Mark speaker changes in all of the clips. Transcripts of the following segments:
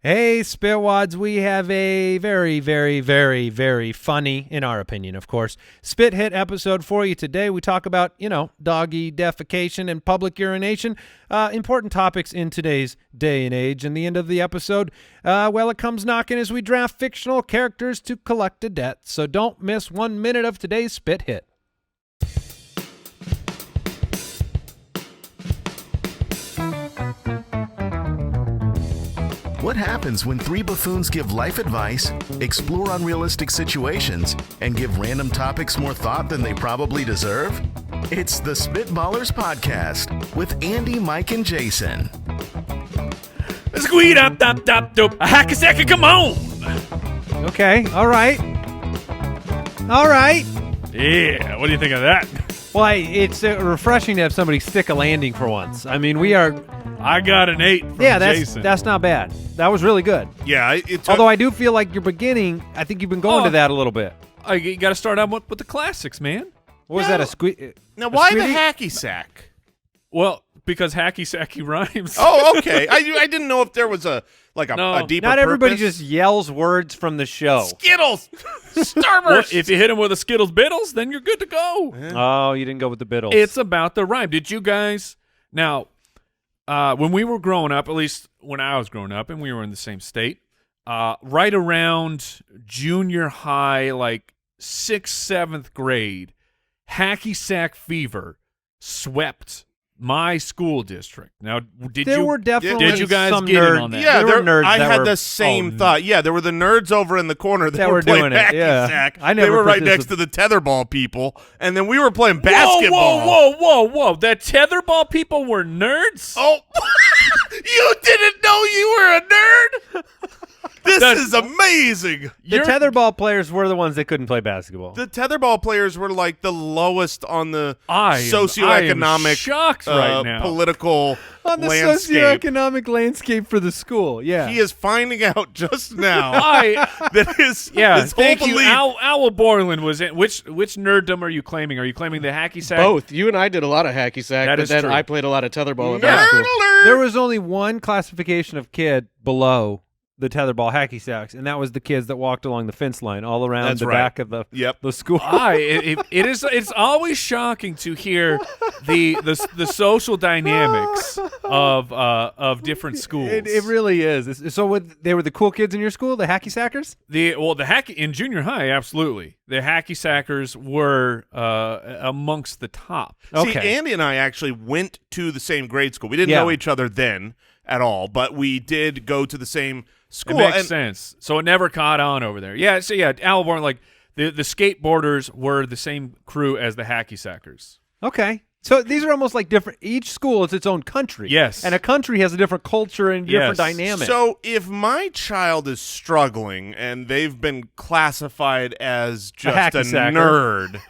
Speaker 1: Hey, Spitwads, we have a very, very, very, very funny, in our opinion, of course, spit hit episode for you today. We talk about, doggy defecation and public urination, important topics in today's day and age. And the end of the episode, it comes knocking as we draft fictional characters to collect a debt. So don't miss 1 minute of today's spit hit.
Speaker 2: What happens when three buffoons give life advice, explore unrealistic situations, and give random topics more thought than they probably deserve? It's the Spitballers podcast with Andy, Mike, and Jason.
Speaker 3: Squeed up, dop, dop, dope. A hack a sack, come on.
Speaker 1: Okay, all right.
Speaker 3: Yeah, what do you think of that?
Speaker 1: Well, it's refreshing to have somebody stick a landing for once. I mean,
Speaker 3: I got an 8 from Jason.
Speaker 1: That's not bad. That was really good.
Speaker 4: Yeah.
Speaker 1: Although I do feel like you're beginning, I think you've been going to that a little bit.
Speaker 3: You got to start out with the classics, man.
Speaker 1: What was that, a squeak?
Speaker 4: Now, why the hacky sack?
Speaker 3: Well, because hacky sacky rhymes.
Speaker 4: Oh, okay. I didn't know if there was a deeper
Speaker 1: Not everybody
Speaker 4: purpose.
Speaker 1: just yells words from the show.
Speaker 4: Skittles!
Speaker 3: Well,
Speaker 4: Starburst!
Speaker 3: if you hit him with a Skittles Biddles, then you're good to go.
Speaker 1: Oh, you didn't go with the Biddles.
Speaker 3: It's about the rhyme. Did you guys? Now, when we were growing up, at least when I was growing up, and we were in the same state, right around junior high, like 6th, 7th grade, hacky sack fever swept my school district. Now, did
Speaker 1: were definitely
Speaker 3: you guys
Speaker 1: some
Speaker 3: get in
Speaker 1: nerd,
Speaker 3: on that?
Speaker 4: Yeah,
Speaker 1: there were nerds
Speaker 4: I
Speaker 1: that
Speaker 4: had
Speaker 1: were-
Speaker 4: the same thought. Yeah, there were the nerds over in the corner that
Speaker 1: That
Speaker 4: were
Speaker 1: were
Speaker 4: playing
Speaker 1: doing it,
Speaker 4: hacky
Speaker 1: yeah.
Speaker 4: sack.
Speaker 1: I never
Speaker 4: they were right next
Speaker 1: particip-
Speaker 4: to the Tetherball people, and then we were playing basketball.
Speaker 3: Whoa. The Tetherball people were nerds?
Speaker 4: Oh, you didn't know you were a nerd? This is amazing.
Speaker 1: The tetherball players were the ones that couldn't play basketball.
Speaker 4: The tetherball players were like the lowest on the
Speaker 3: I am
Speaker 4: socioeconomic,
Speaker 3: shocked right now.
Speaker 4: political
Speaker 1: On the
Speaker 4: landscape.
Speaker 1: socioeconomic landscape for the school, yeah.
Speaker 4: He is finding out just now
Speaker 3: I
Speaker 4: that his
Speaker 3: thank
Speaker 4: whole
Speaker 3: you.
Speaker 4: belief.
Speaker 3: Owl Borland was in. Which nerddom are you claiming? Are you claiming the hacky sack?
Speaker 5: Both. You and I did a lot of hacky sack,
Speaker 3: That
Speaker 5: but
Speaker 3: is
Speaker 5: then
Speaker 3: true.
Speaker 5: I played a lot of tetherball in
Speaker 4: Nerd
Speaker 5: high school.
Speaker 4: alert!
Speaker 1: There was only one classification of kid below the tetherball hacky sacks, and that was the kids that walked along the fence line all around
Speaker 4: That's
Speaker 1: the
Speaker 4: right.
Speaker 1: back of the school.
Speaker 3: It's always shocking to hear the social dynamics of different schools.
Speaker 1: It really is. So they were the cool kids in your school, the hacky sackers?
Speaker 3: The hacky in junior high, absolutely. The hacky sackers were amongst the top.
Speaker 4: See,
Speaker 1: Okay.
Speaker 4: Andy and I actually went to the same grade school. We didn't
Speaker 1: Yeah.
Speaker 4: know each other then at all, but we did go to the same school.
Speaker 3: It makes
Speaker 4: and
Speaker 3: sense. So it never caught on over there. Yeah. So yeah, Alborn, like the skateboarders were the same crew as the hacky sackers.
Speaker 1: Okay. So these are almost like different. Each school is its own country.
Speaker 3: Yes.
Speaker 1: And a country has a different culture and different
Speaker 3: Yes.
Speaker 1: dynamic.
Speaker 4: So if my child is struggling and they've been classified as just a
Speaker 1: hacky sacker.
Speaker 4: nerd,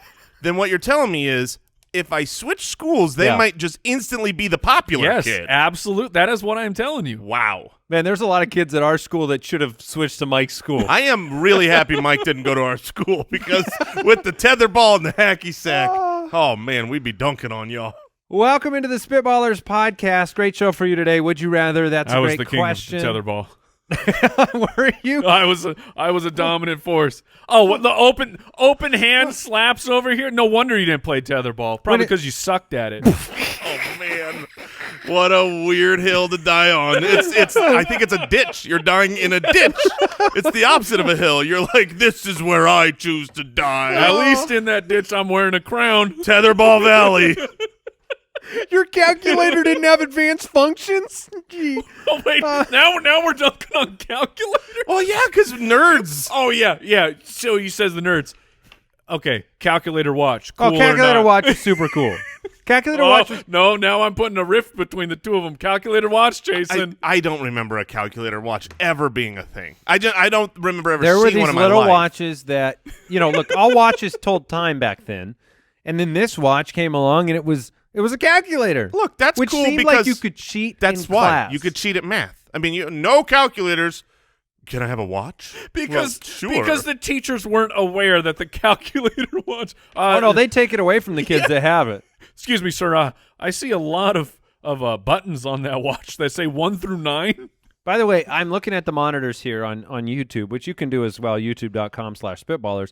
Speaker 4: then what you're telling me is if I switch schools, they
Speaker 1: Yeah.
Speaker 4: might just instantly be the popular
Speaker 3: Yes,
Speaker 4: kid.
Speaker 3: absolute. That is what I'm telling you.
Speaker 4: Wow.
Speaker 1: Man, there's a lot of kids at our school that should have switched to Mike's school.
Speaker 4: I am really happy Mike didn't go to our school because with the tetherball and the hacky sack, oh man, we'd be dunking on y'all.
Speaker 1: Welcome into the Spitballers podcast. Great show for you today. Would you rather? That's
Speaker 3: I
Speaker 1: a
Speaker 3: was
Speaker 1: great
Speaker 3: the king
Speaker 1: question.
Speaker 3: of the tetherball.
Speaker 1: Were you?
Speaker 3: I was a dominant force. Oh, what the open hand slaps over here? No wonder you didn't play tetherball. Probably because you sucked at it.
Speaker 4: Oh man, what a weird hill to die on. It's. I think it's a ditch. You're dying in a ditch. It's the opposite of a hill. You're like, this is where I choose to die.
Speaker 3: At least in that ditch, I'm wearing a crown.
Speaker 4: Tetherball Valley.
Speaker 1: Your calculator didn't have advanced functions? Gee.
Speaker 3: Oh wait, now we're dunking on calculator.
Speaker 4: Well, yeah, because nerds.
Speaker 3: Oh yeah. So he says the nerds. Okay, calculator watch. Cool or
Speaker 1: Calculator
Speaker 3: not?
Speaker 1: watch is super cool. Calculator
Speaker 3: Oh,
Speaker 1: watch is
Speaker 3: no, now I'm putting a rift between the two of them. Calculator watch, Jason.
Speaker 4: I don't remember a calculator watch ever being a thing. I don't remember ever
Speaker 1: there were
Speaker 4: seeing
Speaker 1: these
Speaker 4: one in my
Speaker 1: little
Speaker 4: life.
Speaker 1: watches that, look, all watches told time back then. And then this watch came along and it was a calculator.
Speaker 4: Look, that's
Speaker 1: which
Speaker 4: cool
Speaker 1: seemed
Speaker 4: because
Speaker 1: like you could cheat
Speaker 4: That's
Speaker 1: in
Speaker 4: why
Speaker 1: class.
Speaker 4: you could cheat at math. I mean, no calculators. Can I have a watch?
Speaker 3: Because
Speaker 4: Well, sure.
Speaker 3: the teachers weren't aware that the calculator watch.
Speaker 1: Oh, no, they take it away from the kids that have it.
Speaker 3: Excuse me, sir. I see a lot of buttons on that watch that say 1 through 9.
Speaker 1: By the way, I'm looking at the monitors here on YouTube, which you can do as well, youtube.com/spitballers.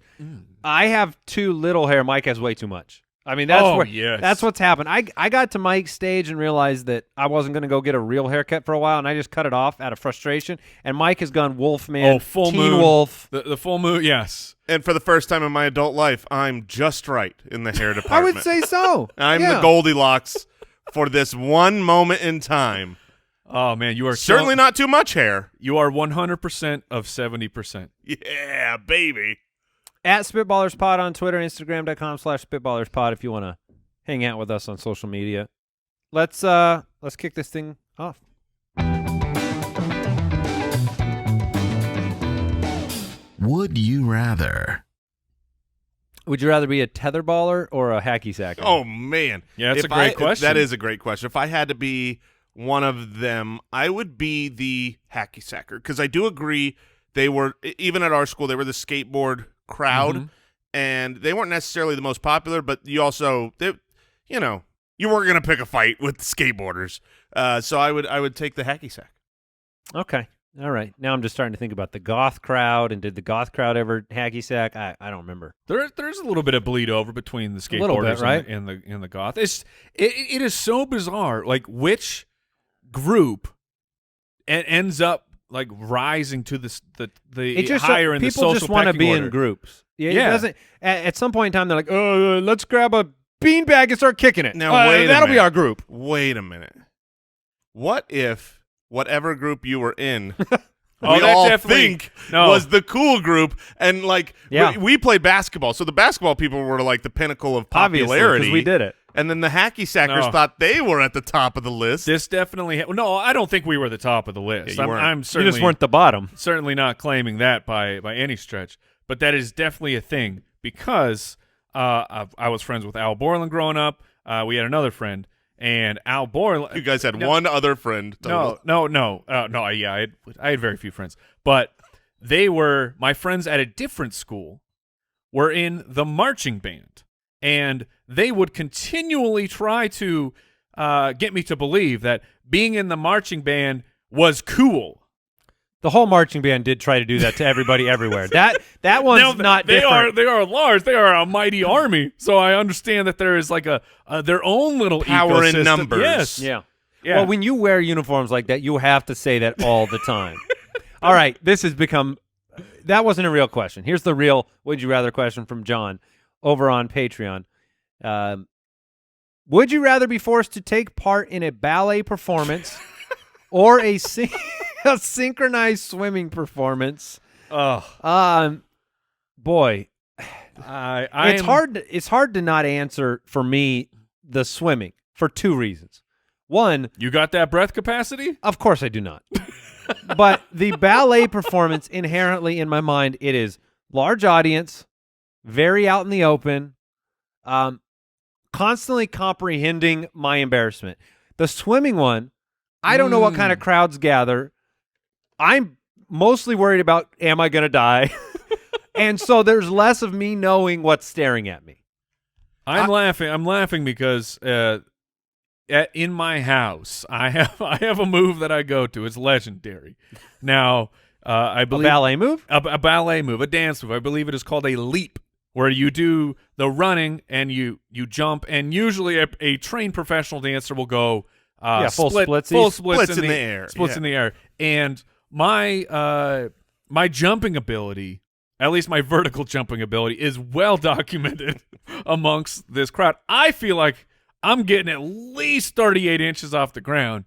Speaker 1: I have too little hair. Mike has way too much. I mean, that's what's happened. I got to Mike's stage and realized that I wasn't going to go get a real haircut for a while, and I just cut it off out of frustration. And Mike has gone Wolfman,
Speaker 3: full
Speaker 1: Teen
Speaker 3: moon.
Speaker 1: Wolf.
Speaker 3: The full moon, yes.
Speaker 4: And for the first time in my adult life, I'm just right in the hair
Speaker 1: I
Speaker 4: department.
Speaker 1: would say so.
Speaker 4: I'm the Goldilocks for this one moment in time.
Speaker 3: Oh, man, you are
Speaker 4: Certainly not too much hair.
Speaker 3: You are 100% of 70%.
Speaker 4: Yeah, baby.
Speaker 1: At SpitballersPod on Twitter, Instagram.com/SpitballersPod if you want to hang out with us on social media. Let's kick this thing off.
Speaker 2: Would you rather?
Speaker 1: Would you rather be a tetherballer or a hacky sacker?
Speaker 4: Oh, man.
Speaker 3: Yeah, that's a great question.
Speaker 4: That is a great question. If I had to be one of them, I would be the hacky sacker because I do agree they were, even at our school, they were the skateboard crowd, and they weren't necessarily the most popular, but you also, you weren't going to pick a fight with the skateboarders. So I would take the hacky sack.
Speaker 1: Okay. All right. Now I'm just starting to think about the goth crowd, and did the goth crowd ever hacky sack? I don't remember.
Speaker 3: There's a little bit of bleed over between the
Speaker 1: little
Speaker 3: skateboarders
Speaker 1: bit, right?
Speaker 3: and the goth. It is so bizarre, like which group ends up like rising to the higher in the social
Speaker 1: people just want to
Speaker 3: pecking
Speaker 1: be
Speaker 3: order.
Speaker 1: in groups. Yeah.
Speaker 3: Yeah.
Speaker 1: It doesn't. At some point in time, they're like, "Oh, let's grab a beanbag and start kicking it."
Speaker 4: Now, wait a
Speaker 1: that'll be
Speaker 4: minute.
Speaker 1: our group.
Speaker 4: Wait a minute. What if whatever group you were in
Speaker 3: Oh,
Speaker 4: we
Speaker 3: that
Speaker 4: all
Speaker 3: definitely-
Speaker 4: think
Speaker 3: no.
Speaker 4: was the cool group, and like
Speaker 1: Yeah.
Speaker 4: we played basketball, so the basketball people were like the pinnacle of
Speaker 1: Obviously,
Speaker 4: popularity.
Speaker 1: because we did it.
Speaker 4: And then the hacky sackers
Speaker 3: No.
Speaker 4: thought they were at the top of the list.
Speaker 3: This definitely no, I don't think we were the top of the list.
Speaker 4: Yeah, you weren't.
Speaker 3: I'm
Speaker 1: You
Speaker 3: certainly
Speaker 1: just weren't the bottom.
Speaker 3: certainly not claiming that by any stretch, but that is definitely a thing because I was friends with Al Borland growing up. We had another friend, and Al Borland.
Speaker 4: You guys had one other friend. Total.
Speaker 3: No. Yeah, I had very few friends, but they were my friends at a different school. Were in the marching band, and they would continually try to get me to believe that being in the marching band was cool.
Speaker 1: The whole marching band did try to do that to everybody everywhere. That one's
Speaker 3: Now,
Speaker 1: not
Speaker 3: they
Speaker 1: different.
Speaker 3: They are large. They are a mighty army. So I understand that there is like a their own little
Speaker 4: Power in
Speaker 3: ecosystem.
Speaker 4: numbers.
Speaker 3: Yes.
Speaker 1: Yeah.
Speaker 3: Yeah.
Speaker 1: Well, when you wear uniforms like that, you have to say that all the time. All right, this has become – that wasn't a real question. Here's the real would you rather question from John over on Patreon. Would you rather be forced to take part in a ballet performance or a synchronized swimming performance?
Speaker 3: Oh,
Speaker 1: Boy,
Speaker 3: it's
Speaker 1: it's hard to not answer for me the swimming for two reasons. One,
Speaker 3: You got that breath capacity?
Speaker 1: of course I do not. But the ballet performance inherently in my mind, it is large audience, very out in the open, constantly comprehending my embarrassment. The swimming one, I don't know what kind of crowds gather. I'm mostly worried about, am I going to die? And so there's less of me knowing what's staring at me.
Speaker 3: I'm laughing because in my house I have a move that I go to. It's legendary. Now I believe
Speaker 1: A ballet move?
Speaker 3: a ballet move, a dance move. I believe it is called a leap, where you do the running and you jump, and usually a trained professional dancer will go
Speaker 1: full splitsies.
Speaker 3: full splits
Speaker 4: in the air.
Speaker 3: splits
Speaker 4: Yeah.
Speaker 3: in the air. And my jumping ability, at least my vertical jumping ability, is well documented amongst this crowd. I feel like I'm getting at least 38 inches off the ground,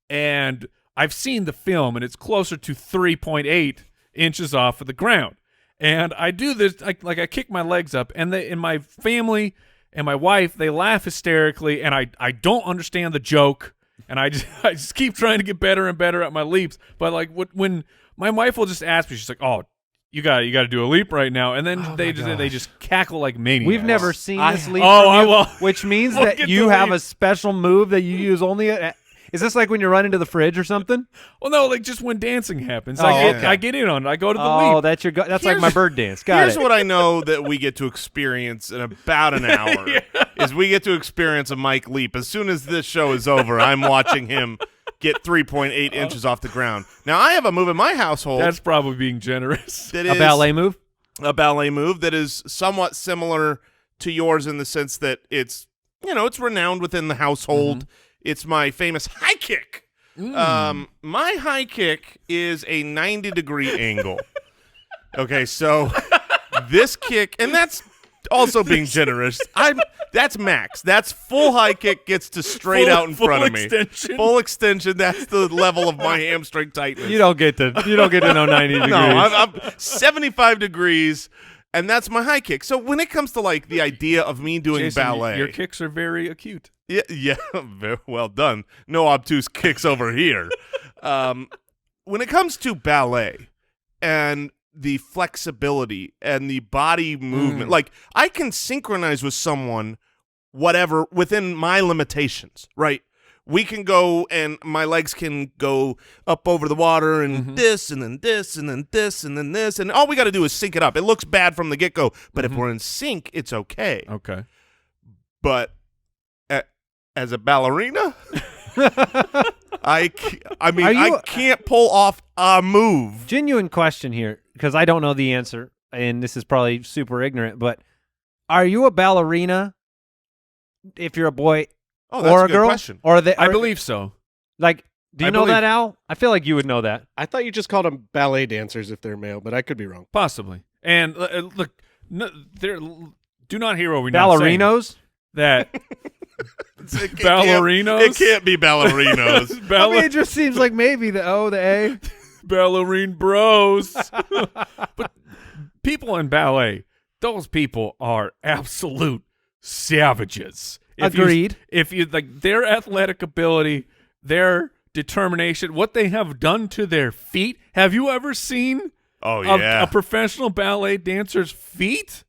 Speaker 3: and I've seen the film, and it's closer to 3.8 inches off of the ground. And I do this, I kick my legs up, and my family and my wife, they laugh hysterically, and I don't understand the joke, and I just keep trying to get better and better at my leaps. But like when my wife will just ask me, she's like, "Oh, you got to do a leap right now," and then they just cackle like maniacs.
Speaker 1: We've never seen this leap
Speaker 3: Oh,
Speaker 1: from
Speaker 3: I
Speaker 1: you,
Speaker 3: will.
Speaker 1: which means
Speaker 3: We'll
Speaker 1: that
Speaker 3: get
Speaker 1: you
Speaker 3: the
Speaker 1: have
Speaker 3: leap.
Speaker 1: a special move that you use only at – is this like when you run into the fridge or something?
Speaker 3: Well, no, like just when dancing happens,
Speaker 1: Oh,
Speaker 3: I
Speaker 1: okay.
Speaker 3: get in on it. I go to the
Speaker 1: Oh,
Speaker 3: leap.
Speaker 1: that's like my
Speaker 4: Here's-
Speaker 1: bird dance. Got
Speaker 4: Here's
Speaker 1: it.
Speaker 4: what I know that we get to experience in about an hour is we get to experience a Mike leap. As soon as this show is over, I'm watching him get 3.8 inches off the ground. Now, I have a move in my household.
Speaker 3: That's probably being generous.
Speaker 4: That
Speaker 1: A
Speaker 4: is
Speaker 1: ballet move?
Speaker 4: a ballet move that is somewhat similar to yours in the sense that it's, it's renowned within the household. It's my famous high kick. My high kick is a 90-degree angle. Okay, so this kick, and that's also being generous. That's max. That's full high kick gets to straight out in front of me.
Speaker 3: Extension.
Speaker 4: Full extension. That's the level of my hamstring tightness.
Speaker 1: You don't get to know 90 degrees.
Speaker 4: No, I'm 75 degrees, and that's my high kick. So when it comes to like the idea of me doing
Speaker 3: Jason,
Speaker 4: ballet,
Speaker 3: your kicks are very acute.
Speaker 4: yeah, very well done. No obtuse kicks over here. When it comes to ballet and the flexibility and the body movement, like I can synchronize with someone, whatever within my limitations, right? We can go and my legs can go up over the water and this and then this and then this and then this, and all we got to do is sync it up. It looks bad from the get-go, but if we're in sync, it's okay.
Speaker 3: Okay.
Speaker 4: But as a ballerina, I can't pull off a move.
Speaker 1: Genuine question here, because I don't know the answer, and this is probably super ignorant, but are you a ballerina if you're a boy
Speaker 4: Oh, that's
Speaker 1: or
Speaker 4: a
Speaker 1: a
Speaker 4: good
Speaker 1: girl?
Speaker 4: question.
Speaker 1: Or they,
Speaker 3: I believe so.
Speaker 1: Like, do you
Speaker 4: I
Speaker 1: know
Speaker 4: believe-
Speaker 1: that, Al? I feel like you would know that.
Speaker 5: I thought you just called them ballet dancers if they're male, but I could be wrong.
Speaker 3: Possibly. And look, no, do not hear what we're not saying.
Speaker 1: Ballerinos?
Speaker 3: That
Speaker 4: Ballerinos? It can't be ballerinos.
Speaker 1: I mean, it just seems like maybe the O, the A.
Speaker 3: Ballerine bros. But people in ballet, those people are absolute savages.
Speaker 1: Agreed.
Speaker 3: If you like their athletic ability, their determination, what they have done to their feet. Have you ever seen a professional ballet dancer's feet?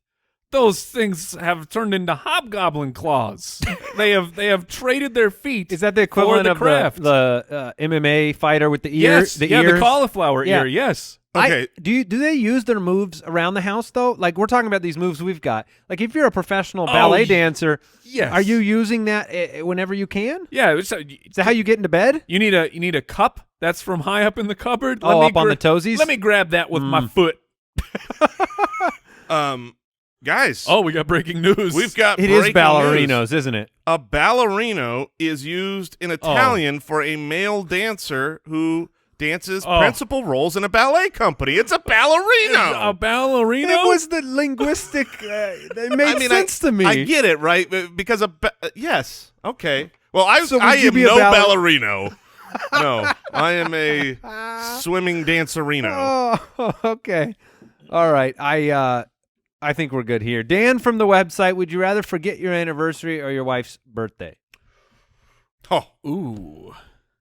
Speaker 3: Those things have turned into hobgoblin claws. they have traded their feet.
Speaker 1: Is that the equivalent
Speaker 3: for the
Speaker 1: of
Speaker 3: craft.
Speaker 1: the MMA fighter with the ear?
Speaker 3: Yes,
Speaker 1: the
Speaker 3: the
Speaker 1: ears?
Speaker 3: cauliflower
Speaker 1: Yeah.
Speaker 3: ear. Yes.
Speaker 4: Okay.
Speaker 1: Do they use their moves around the house though? Like we're talking about these moves we've got. Like if you're a professional ballet dancer,
Speaker 3: yes.
Speaker 1: are you using that whenever you can?
Speaker 3: Yeah.
Speaker 1: Is that how you get into bed?
Speaker 3: You need a cup that's from high up in the cupboard.
Speaker 1: Oh, up on the toesies?
Speaker 3: Let me grab that with my foot.
Speaker 4: Guys.
Speaker 3: Oh, we got breaking news.
Speaker 4: We've got
Speaker 1: It is
Speaker 4: breaking
Speaker 1: ballerinos,
Speaker 4: news.
Speaker 1: isn't it?
Speaker 4: A ballerino is used in Italian for a male dancer who dances principal roles in a ballet company. It's a ballerino.
Speaker 3: A ballerino?
Speaker 1: It was the linguistic. It made sense to me.
Speaker 4: I get it, right? Because yes. Okay. Well, I
Speaker 1: So would
Speaker 4: am
Speaker 1: you be a
Speaker 4: no ballerino. No, I am a swimming dancerino.
Speaker 1: Oh, okay. All right. I think we're good here. Dan from the website, would you rather forget your anniversary or your wife's birthday?
Speaker 4: Oh,
Speaker 3: Ooh.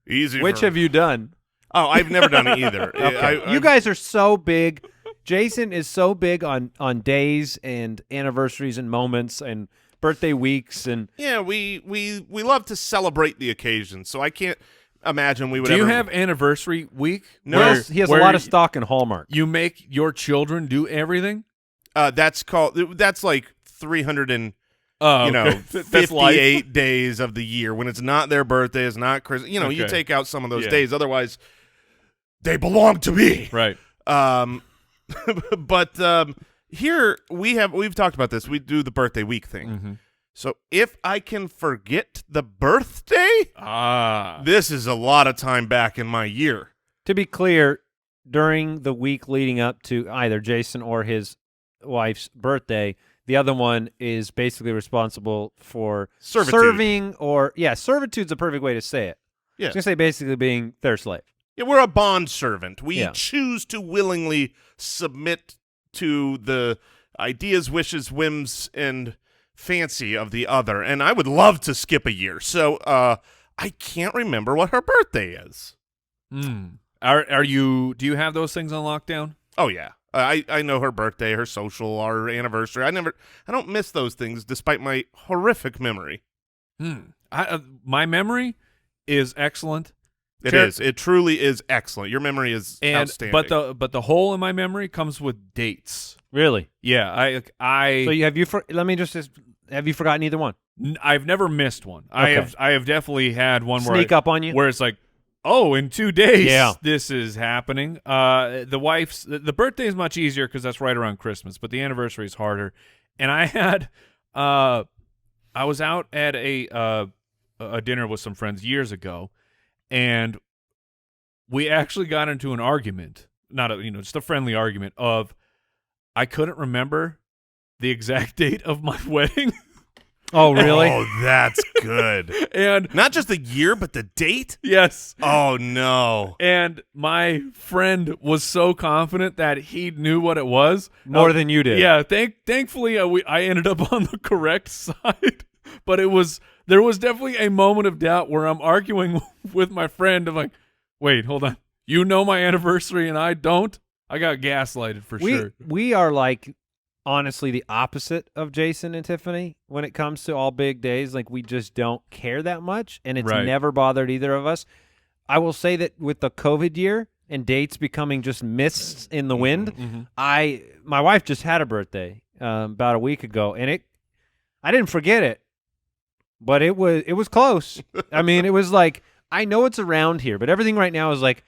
Speaker 4: easy.
Speaker 1: Which have you done?
Speaker 4: Oh, I've never done it either.
Speaker 1: You guys are so big. Jason is so big on days and anniversaries and moments and birthday weeks and
Speaker 4: yeah, we love to celebrate the occasion. So I can't imagine we would.
Speaker 3: Do you
Speaker 4: ever...
Speaker 3: have anniversary week?
Speaker 4: No.
Speaker 1: he has a lot of stock in Hallmark.
Speaker 3: You make your children do everything?
Speaker 4: That's like 300 and
Speaker 3: okay. That's life.
Speaker 4: 58 days of the year when it's not their birthday, it's not Christmas. You
Speaker 3: Okay.
Speaker 4: take out some of those days, otherwise they belong to me.
Speaker 3: Right.
Speaker 4: But here we've talked about this. We do the birthday week thing.
Speaker 3: Mm-hmm.
Speaker 4: So if I can forget the birthday, this is a lot of time back in my year.
Speaker 1: To be clear, during the week leading up to either Jason or his wife's birthday, the other one is basically responsible for
Speaker 4: Servitude.
Speaker 1: serving servitude's a perfect way to say it.
Speaker 4: Yeah.
Speaker 1: I was going to say basically being their slave.
Speaker 4: Yeah, we're a bond servant. We
Speaker 1: Yeah.
Speaker 4: choose to willingly submit to the ideas, wishes, whims, and fancy of the other. And I would love to skip a year. So I can't remember what her birthday is.
Speaker 3: Are you? Do you have those things on lockdown?
Speaker 4: Oh, yeah. I know her birthday, her social, our anniversary. I don't miss those things despite my horrific memory.
Speaker 3: My memory is excellent.
Speaker 4: It is. It truly is excellent. Your memory is outstanding.
Speaker 3: But the hole in my memory comes with dates.
Speaker 1: Really?
Speaker 3: Yeah, I
Speaker 1: So let me just have you forgotten either one?
Speaker 3: I've never missed one.
Speaker 1: Okay.
Speaker 3: I have definitely had one
Speaker 1: Sneak up on you?
Speaker 3: where it's like oh, in 2 days,
Speaker 1: Yeah.
Speaker 3: this is happening. The birthday is much easier because that's right around Christmas, but the anniversary is harder. And I had, I was out at a dinner with some friends years ago, and we actually got into an argument, just a friendly argument of, I couldn't remember the exact date of my wedding.
Speaker 1: Oh, really?
Speaker 4: Oh, that's good.
Speaker 3: And
Speaker 4: Not just the year, but the date?
Speaker 3: yes.
Speaker 4: Oh, no.
Speaker 3: And my friend was so confident that he knew what it was.
Speaker 1: More than you did.
Speaker 3: Yeah, thankfully I ended up on the correct side, but there was definitely a moment of doubt where I'm arguing with my friend. I'm like, wait, hold on. You know my anniversary and I don't? I got gaslighted for sure.
Speaker 1: We are like, honestly, the opposite of Jason and Tiffany when it comes to all big days. Like, we just don't care that much, and it's
Speaker 3: Right.
Speaker 1: never bothered either of us. I will say that with the COVID year and dates becoming just mists in the wind, my wife just had a birthday about a week ago, and I didn't forget it, but it was close. I mean, it was like, I know it's around here, but everything right now is like,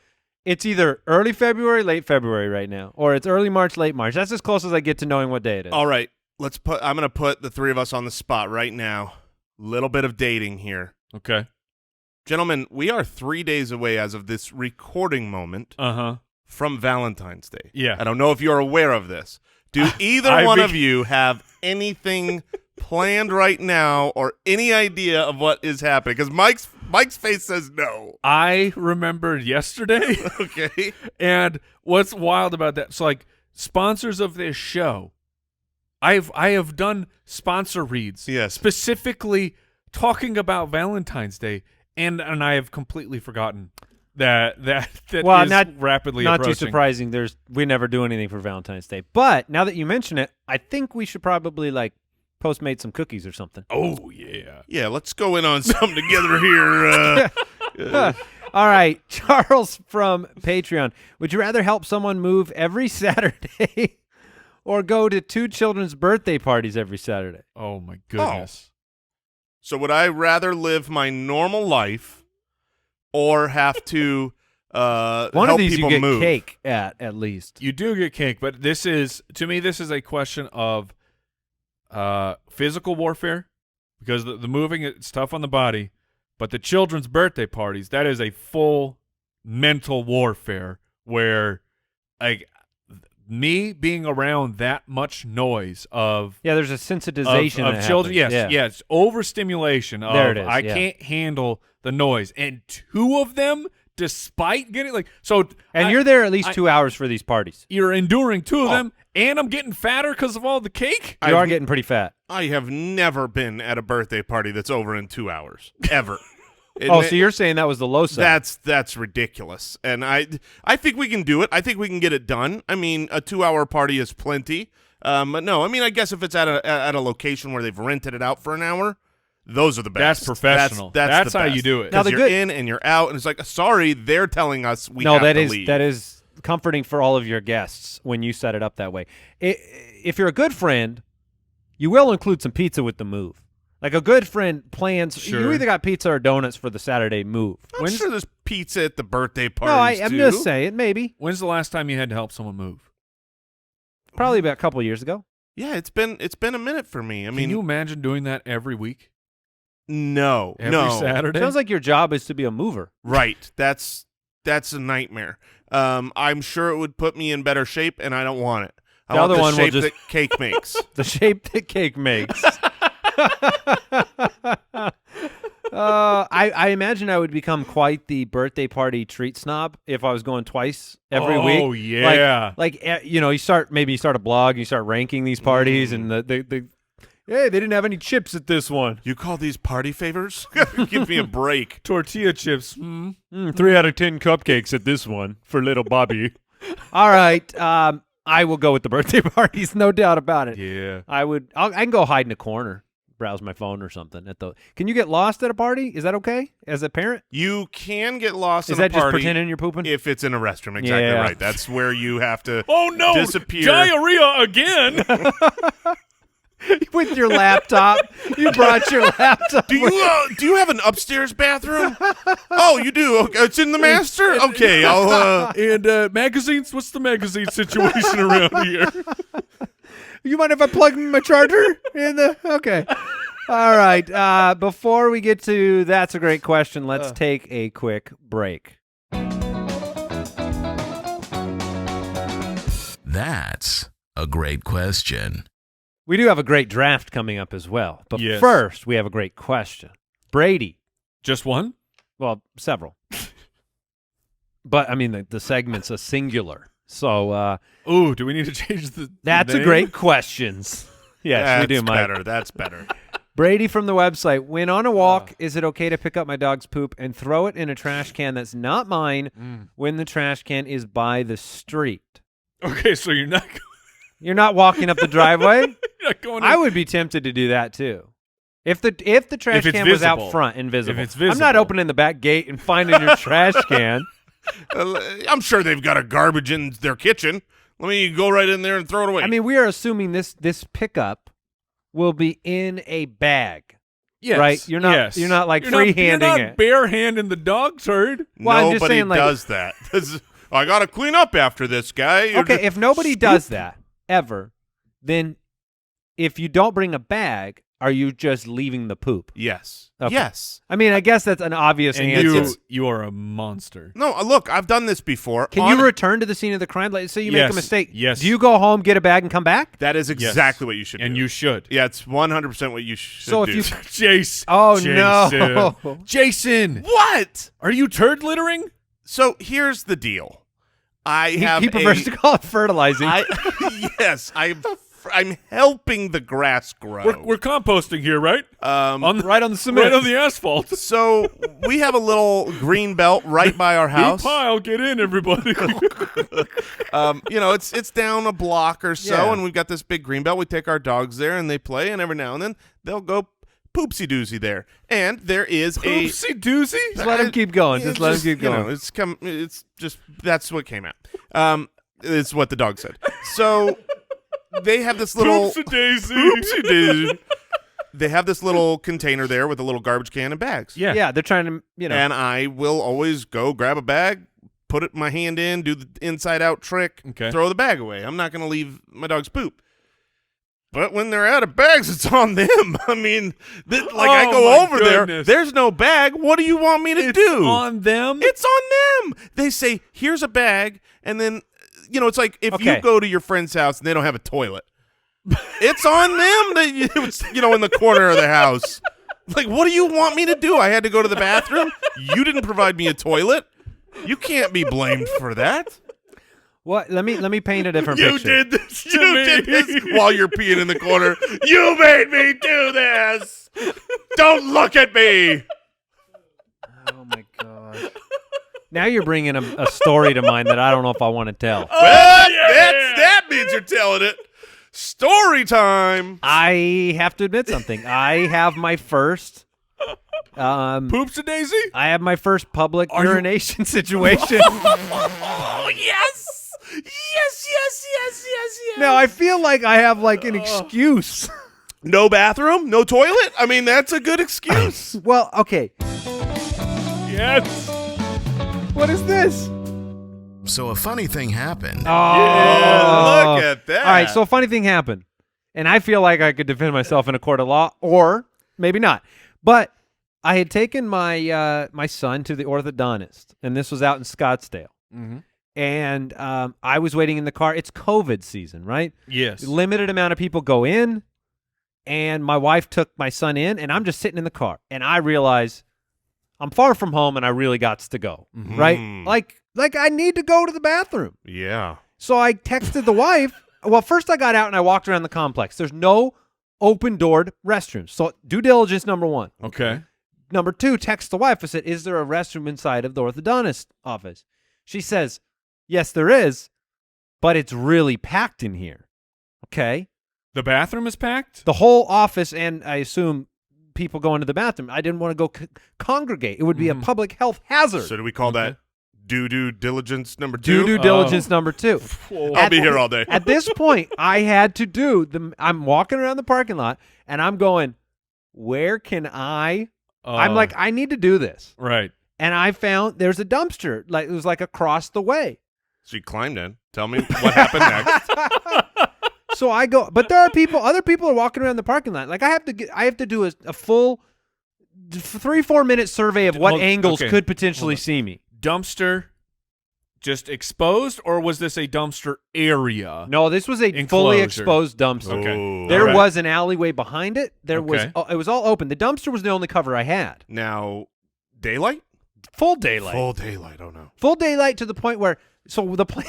Speaker 1: it's either early February, late February right now, or it's early March, late March. That's as close as I get to knowing what day it is.
Speaker 4: All right. I'm going to put the three of us on the spot right now. Little bit of dating here.
Speaker 3: Okay.
Speaker 4: Gentlemen, we are 3 days away as of this recording moment from Valentine's Day.
Speaker 3: Yeah.
Speaker 4: I don't know if you're aware of this. Do either one of you have anything planned right now or any idea of what is happening? Because Mike's face says no.
Speaker 3: I remembered yesterday.
Speaker 4: Okay.
Speaker 3: And what's wild about that? So, like, sponsors of this show, I have done sponsor reads,
Speaker 4: Yes.
Speaker 3: specifically talking about Valentine's Day, and I have completely forgotten that
Speaker 1: Well,
Speaker 3: is
Speaker 1: not
Speaker 3: rapidly
Speaker 1: Not
Speaker 3: approaching.
Speaker 1: too surprising. We never do anything for Valentine's Day. But now that you mention it, I think we should probably like Postmate some cookies or something.
Speaker 3: Oh yeah.
Speaker 4: Yeah, let's go in on something together here.
Speaker 1: All right, Charles from Patreon. Would you rather help someone move every Saturday or go to 2 children's birthday parties every Saturday?
Speaker 3: Oh my goodness.
Speaker 4: So would I rather live my normal life or have to
Speaker 1: One
Speaker 4: help
Speaker 1: of these you
Speaker 4: people
Speaker 1: get
Speaker 4: move?
Speaker 1: cake at least.
Speaker 3: You do get cake, but this is a question of physical warfare, because the moving, it's tough on the body, but the children's birthday parties, that is a full mental warfare where, like, me being around that much noise of
Speaker 1: Yeah, there's a sensitization
Speaker 3: of
Speaker 1: that
Speaker 3: children.
Speaker 1: happens.
Speaker 3: Yes,
Speaker 1: Yeah.
Speaker 3: yes, overstimulation.
Speaker 1: There it is,
Speaker 3: I
Speaker 1: yeah.
Speaker 3: can't handle the noise, and 2 of them, despite getting so,
Speaker 1: And you're there at least 2 hours for these parties.
Speaker 3: you're enduring 2 of them, and I'm getting fatter because of all the cake.
Speaker 1: You are getting pretty fat.
Speaker 4: I have never been at a birthday party that's over in 2 hours ever.
Speaker 1: So you're saying that was the low side?
Speaker 4: That's ridiculous, and I think we can do it. I think we can get it done. I mean, a 2-hour party is plenty. But no, I mean, I guess if it's at a location where they've rented it out for an hour, those are the best.
Speaker 3: That's professional. That's
Speaker 4: the
Speaker 3: how
Speaker 4: best.
Speaker 3: you do it.
Speaker 1: Now,
Speaker 4: 'Cause
Speaker 1: the
Speaker 4: you're
Speaker 1: good-
Speaker 4: in and you're out, and it's like, sorry, they're telling us we
Speaker 1: No,
Speaker 4: have
Speaker 1: that
Speaker 4: to
Speaker 1: is
Speaker 4: leave.
Speaker 1: that is comforting for all of your guests when you set it up that way. If you're a good friend, you will include some pizza with the move. Like a good friend plans,
Speaker 3: Sure.
Speaker 1: you either got pizza or donuts for the Saturday move.
Speaker 4: I'm sure there's pizza at the birthday
Speaker 1: No,
Speaker 4: parties
Speaker 1: I'm
Speaker 4: too.
Speaker 1: just saying, maybe.
Speaker 3: When's the last time you had to help someone move?
Speaker 1: Probably about a couple of years ago.
Speaker 4: Yeah, it's been a minute for me. I
Speaker 3: Can
Speaker 4: mean,
Speaker 3: you imagine doing that every week?
Speaker 4: no,
Speaker 3: Every
Speaker 4: no.
Speaker 3: Saturday?
Speaker 1: Sounds like your job is to be a mover.
Speaker 4: Right. That's a nightmare. I'm sure it would put me in better shape, and I don't want it. I
Speaker 1: The
Speaker 4: want
Speaker 1: other
Speaker 4: the
Speaker 1: one will
Speaker 4: shape
Speaker 1: just-
Speaker 4: that cake makes.
Speaker 1: The shape that cake makes. I imagine I would become quite the birthday party treat snob if I was going twice every week.
Speaker 3: Oh, yeah.
Speaker 1: You start a blog, you start ranking these parties, and the hey, they didn't have any chips at this one.
Speaker 4: You call these party favors? Give me a break.
Speaker 3: Tortilla chips.
Speaker 1: 3 out of 10 cupcakes at this one for little Bobby. All right, I will go with the birthday parties, no doubt about it.
Speaker 3: Yeah.
Speaker 1: I can go hide in a corner, browse my phone or something. Can you get lost at a party? Is that okay as a parent?
Speaker 4: You can get lost
Speaker 1: Is
Speaker 4: in a
Speaker 1: that just
Speaker 4: party
Speaker 1: pretending you're pooping?
Speaker 4: if it's in a restroom. Exactly
Speaker 1: Yeah.
Speaker 4: right. That's where you have to
Speaker 3: Oh, no.
Speaker 4: disappear.
Speaker 3: Diarrhea again.
Speaker 1: With your laptop. You brought your laptop.
Speaker 4: Do you have an upstairs bathroom? Oh, you do. Okay, it's in the master. Okay, I'll.
Speaker 3: And magazines. What's the magazine situation around here?
Speaker 1: You mind if I plug my charger in the? Okay. All right. Before we get to that's a great question, let's take a quick break.
Speaker 2: That's a great question.
Speaker 1: We do have a great draft coming up as well. But
Speaker 3: Yes.
Speaker 1: first, we have a great question. Brady.
Speaker 3: Just one?
Speaker 1: Well, several. But, I mean, the segment's a singular. So
Speaker 3: Ooh, do we need to change the
Speaker 1: that's
Speaker 3: name?
Speaker 1: a great questions. Yes, we do, Mike.
Speaker 4: Better. That's better.
Speaker 1: Brady from the website. When on a walk, is it okay to pick up my dog's poop and throw it in a trash can that's not mine when the trash can is by the street?
Speaker 3: Okay, so you're not
Speaker 1: You're not walking up the driveway?
Speaker 3: you're not going
Speaker 1: I would be tempted to do that too. If the trash
Speaker 3: If it's
Speaker 1: can was out
Speaker 3: visible.
Speaker 1: front and visible.
Speaker 3: If it's
Speaker 1: I'm not
Speaker 3: visible.
Speaker 1: opening the back gate and finding your trash can.
Speaker 4: I'm sure they've got a garbage in their kitchen. Let me go right in there and throw it away.
Speaker 1: I mean, we are assuming this pickup will be in a bag.
Speaker 3: Yes.
Speaker 1: Right? You're not like freehanding
Speaker 3: You're not
Speaker 1: it.
Speaker 3: bare-handing the dog turd.
Speaker 1: well, I'm just
Speaker 4: nobody
Speaker 1: saying, like-
Speaker 4: does that. I got to clean up after this guy. You're
Speaker 1: Okay,
Speaker 4: just-
Speaker 1: if nobody does that ever, then if you don't bring a bag, are you just leaving the poop?
Speaker 4: Yes.
Speaker 1: Okay.
Speaker 4: Yes.
Speaker 1: I mean, I guess that's an obvious
Speaker 3: And
Speaker 1: answer.
Speaker 3: you are a monster.
Speaker 4: No, look, I've done this before.
Speaker 1: Can you return to the scene of the crime? Like, say you make a
Speaker 3: Yes,
Speaker 1: mistake.
Speaker 3: yes.
Speaker 1: Do you go home, get a bag, and come back?
Speaker 4: That is exactly what you should do.
Speaker 3: And you should.
Speaker 4: Yeah, it's 100% what you should
Speaker 1: So if
Speaker 4: do.
Speaker 1: you
Speaker 3: Jace.
Speaker 1: Oh,
Speaker 3: Jason.
Speaker 1: no.
Speaker 3: Jason.
Speaker 4: What?
Speaker 3: Are you turd littering?
Speaker 4: So here's the deal. I have
Speaker 1: he prefers to call it fertilizing.
Speaker 4: yes, I'm helping the grass grow.
Speaker 3: We're composting here, right?
Speaker 1: right on the cement.
Speaker 3: Right on the asphalt.
Speaker 4: So we have a little green belt right by our house.
Speaker 3: New pile, get in, everybody.
Speaker 4: It's down a block or so,
Speaker 1: Yeah.
Speaker 4: and we've got this big green belt. We take our dogs there, and they play, and every now and then they'll go poopsie doozy there. And there is
Speaker 3: Oopsie doozy.
Speaker 1: Just let him keep going. Just let him keep going.
Speaker 4: It's just that's what came out. It's what the dog said. So they have this little
Speaker 3: Oopsie daisy.
Speaker 4: Oopsie daisy. They have this little container there with a little garbage can and bags.
Speaker 3: Yeah.
Speaker 1: Yeah, they're trying to,
Speaker 4: And I will always go grab a bag, put my hand in, do the inside-out trick,
Speaker 3: Okay.
Speaker 4: throw the bag away. I'm not going to leave my dog's poop. But when they're out of bags, it's on them. I mean, I
Speaker 3: Oh,
Speaker 4: go
Speaker 3: my
Speaker 4: over there.
Speaker 3: goodness.
Speaker 4: There's no bag. What do you want me to do?
Speaker 3: On them.
Speaker 4: It's on them. They say, here's a bag, and then, it's like if
Speaker 1: Okay.
Speaker 4: you go to your friend's house and they don't have a toilet, it's on them that in the corner of the house. Like, what do you want me to do? I had to go to the bathroom. You didn't provide me a toilet. You can't be blamed for that.
Speaker 1: What? Let me paint a different
Speaker 4: You
Speaker 1: picture.
Speaker 4: did this. You did this while you're peeing in the corner. You made me do this. Don't look at me.
Speaker 1: Oh my god! Now you're bringing a story to mind that I don't know if I want to tell.
Speaker 4: Well, that means you're telling it. Story time.
Speaker 1: I have to admit something. I have my first.
Speaker 3: Poopsie daisy.
Speaker 1: I have my first public urination situation.
Speaker 4: Oh, yes. Yes.
Speaker 1: Now I feel like I have like an excuse.
Speaker 4: No bathroom? No toilet? I mean, that's a good excuse.
Speaker 1: Well, okay.
Speaker 3: Yes.
Speaker 1: What is this?
Speaker 2: So a funny thing happened.
Speaker 1: Oh,
Speaker 4: Look at that.
Speaker 1: All right, so a funny thing happened, and I feel like I could defend myself in a court of law, or maybe not. But I had taken my my son to the orthodontist, and this was out in Scottsdale.
Speaker 3: Mm-hmm.
Speaker 1: And I was waiting in the car. It's COVID season, right?
Speaker 3: Yes.
Speaker 1: Limited amount of people go in, and my wife took my son in, and I'm just sitting in the car, and I realize I'm far from home, and I really got to go,
Speaker 3: Mhm.
Speaker 1: right? Like I need to go to the bathroom.
Speaker 4: Yeah.
Speaker 1: So I texted the wife. Well, first I got out and I walked around the complex. There's no open-doored restrooms. So due diligence, number one.
Speaker 3: Okay.
Speaker 1: Number two, text the wife. I said, is there a restroom inside of the orthodontist office? She says, yes, there is, but it's really packed in here. Okay?
Speaker 3: The bathroom is packed?
Speaker 1: The whole office, and I assume people go into the bathroom. I didn't want to go congregate. It would be a public health hazard.
Speaker 4: So do we call that Due diligence number 2.
Speaker 1: Due diligence number 2.
Speaker 4: I'll be here all day.
Speaker 1: At this point, I had to do I'm walking around the parking lot and I'm going, where can I'm like, I need to do this.
Speaker 3: Right.
Speaker 1: And I found there's a dumpster. Like it was like across the way.
Speaker 4: So you climbed in. Tell me what happened next.
Speaker 1: So I go, but there are other people are walking around the parking lot. Like I have to do a full 3-4 minute survey of what angles could potentially see me.
Speaker 3: Dumpster just exposed, or was this a dumpster area?
Speaker 1: No, this was a
Speaker 3: Enclosure.
Speaker 1: fully exposed dumpster.
Speaker 3: Okay.
Speaker 1: There
Speaker 3: All right.
Speaker 1: was an alleyway behind it. There was
Speaker 3: Okay.
Speaker 1: it was all open. The dumpster was the only cover I had.
Speaker 4: Now, daylight?
Speaker 1: Full daylight.
Speaker 4: Full daylight. Oh, no.
Speaker 1: Full daylight to the point where the plan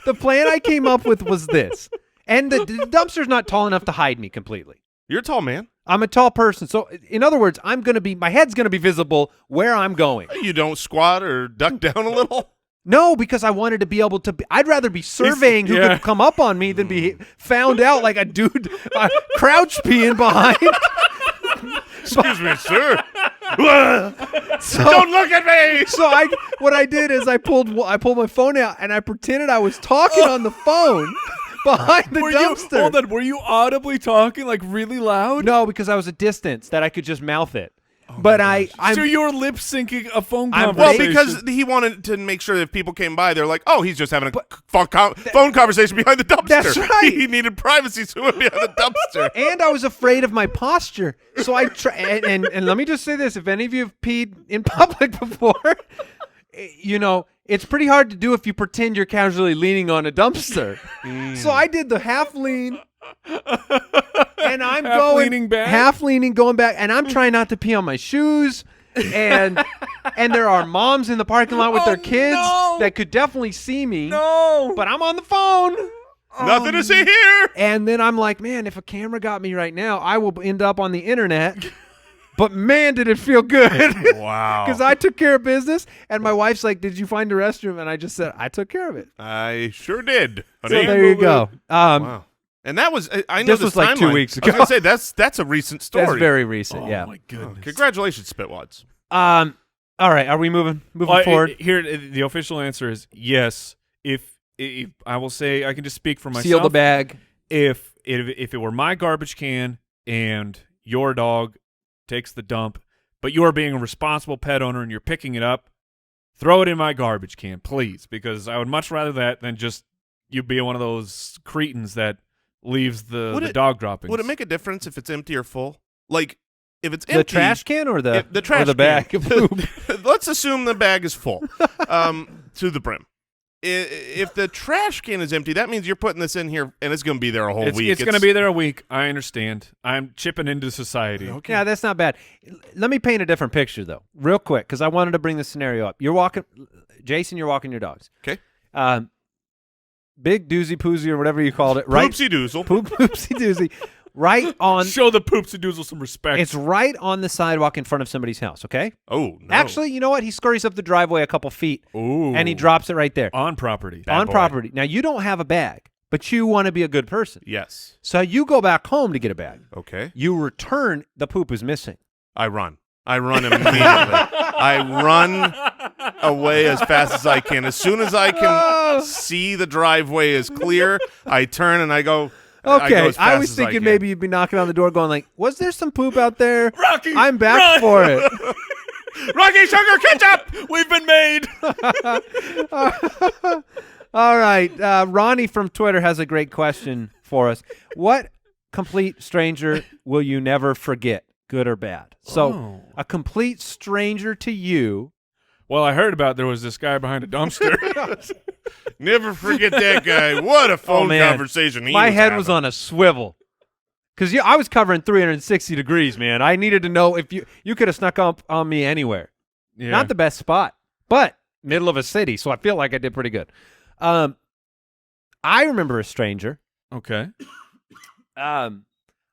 Speaker 1: the plan I came up with was this. And the dumpster's not tall enough to hide me completely.
Speaker 4: You're a tall man.
Speaker 1: I'm a tall person. So in other words, my head's going to be visible where I'm going.
Speaker 4: You don't squat or duck down a little?
Speaker 1: No, because I wanted to be able to I'd rather be surveying who could come up on me than be found out like a dude crouch peeing behind.
Speaker 4: Excuse me, sir.
Speaker 1: So,
Speaker 4: Don't look at me.
Speaker 1: So what I did is I pulled my phone out and I pretended I was talking on the phone behind the dumpster.
Speaker 3: Hold on, were you audibly talking like really loud?
Speaker 1: No, because I was a distance that I could just mouth it. But I'm
Speaker 3: So you were lip syncing a phone
Speaker 1: I'm-
Speaker 4: Well,
Speaker 3: conversation.
Speaker 4: because he wanted to make sure that if people came by, they're like, oh, he's just having a phone conversation behind the dumpster.
Speaker 1: That's right.
Speaker 4: He needed privacy, so he went behind the dumpster.
Speaker 1: and I was afraid of my posture. So I and let me just say this: if any of you have peed in public before, it's pretty hard to do if you pretend you're casually leaning on a dumpster. So I did the half lean. And I'm half leaning, going back, and I'm trying not to pee on my shoes. And there are moms in the parking lot with their kids that could definitely see me.
Speaker 3: No.
Speaker 1: But I'm on the phone.
Speaker 4: Nothing to see here.
Speaker 1: And then I'm like, man, if a camera got me right now, I will end up on the internet. But man, did it feel good.
Speaker 4: Wow.
Speaker 1: Because I took care of business. And my wife's like, did you find a restroom? And I just said, I took care of it.
Speaker 4: I sure did.
Speaker 1: So there you go.
Speaker 4: Wow. And that was, I know
Speaker 1: This was like 2
Speaker 4: timeline.
Speaker 1: weeks
Speaker 4: I was
Speaker 1: ago.
Speaker 4: going to say, that's a recent story.
Speaker 1: That's very recent, yeah.
Speaker 3: Oh my goodness.
Speaker 4: Congratulations, Spitwads.
Speaker 1: All right, are we moving forward?
Speaker 3: Here, the official answer is yes. If I will say, I can just speak for myself.
Speaker 1: Seal the bag.
Speaker 3: If it were my garbage can and your dog takes the dump, but you're being a responsible pet owner and you're picking it up, throw it in my garbage can, please, because I would much rather that than just you be one of those cretins that leaves the dog droppings.
Speaker 4: Would it make a difference if it's empty or full? Like, if it's empty.
Speaker 1: The trash can or the
Speaker 4: trash
Speaker 1: or the bag
Speaker 4: can.
Speaker 1: of poop?
Speaker 4: Let's assume the bag is full to the brim. If the trash can is empty, that means you're putting this in here and it's going to be there a whole week.
Speaker 3: It's going to be there a week. I understand. I'm chipping into society.
Speaker 4: Okay.
Speaker 1: Yeah, that's not bad. Let me paint a different picture, though, real quick, because I wanted to bring this scenario up. You're walking, Jason, you're walking your dogs.
Speaker 4: Okay.
Speaker 1: Big doozy poozy or whatever you called it, right?
Speaker 4: Poopsie doozle.
Speaker 1: Poopsie doozy. Right on.
Speaker 3: Show the poopsie doozle some respect.
Speaker 1: It's right on the sidewalk in front of somebody's house, okay?
Speaker 4: Oh, no.
Speaker 1: Actually, you know what? He scurries up the driveway a couple feet,
Speaker 3: Ooh.
Speaker 1: and he drops it right there.
Speaker 3: On property.
Speaker 1: On
Speaker 4: boy.
Speaker 1: property. Now, you don't have a bag, but you want to be a good person.
Speaker 4: Yes.
Speaker 1: So you go back home to get a bag.
Speaker 4: Okay.
Speaker 1: You return, the poop is missing.
Speaker 4: I run immediately. I run away as fast as I can. As soon as I can see the driveway is clear, I turn and I go.
Speaker 1: Okay, I
Speaker 4: was
Speaker 1: was thinking maybe you'd be knocking on the door going like, was there some poop out there?
Speaker 3: Rocky,
Speaker 1: I'm back
Speaker 3: run!
Speaker 1: for it.
Speaker 4: Rocky Sugar Ketchup.
Speaker 3: We've been made.
Speaker 1: All right. Ronnie from Twitter has a great question for us. What complete stranger will you never forget, good or bad? So a complete stranger to you.
Speaker 3: Well, I heard about there was this guy behind a dumpster.
Speaker 4: Never forget that guy. What a phone conversation he
Speaker 1: My
Speaker 4: was
Speaker 1: head
Speaker 4: having.
Speaker 1: was on a swivel. Because I was covering 360 degrees, man. I needed to know if you could have snuck up on me anywhere.
Speaker 3: Yeah.
Speaker 1: Not the best spot, but middle of a city, so I feel like I did pretty good. I remember a stranger.
Speaker 3: Okay.
Speaker 1: I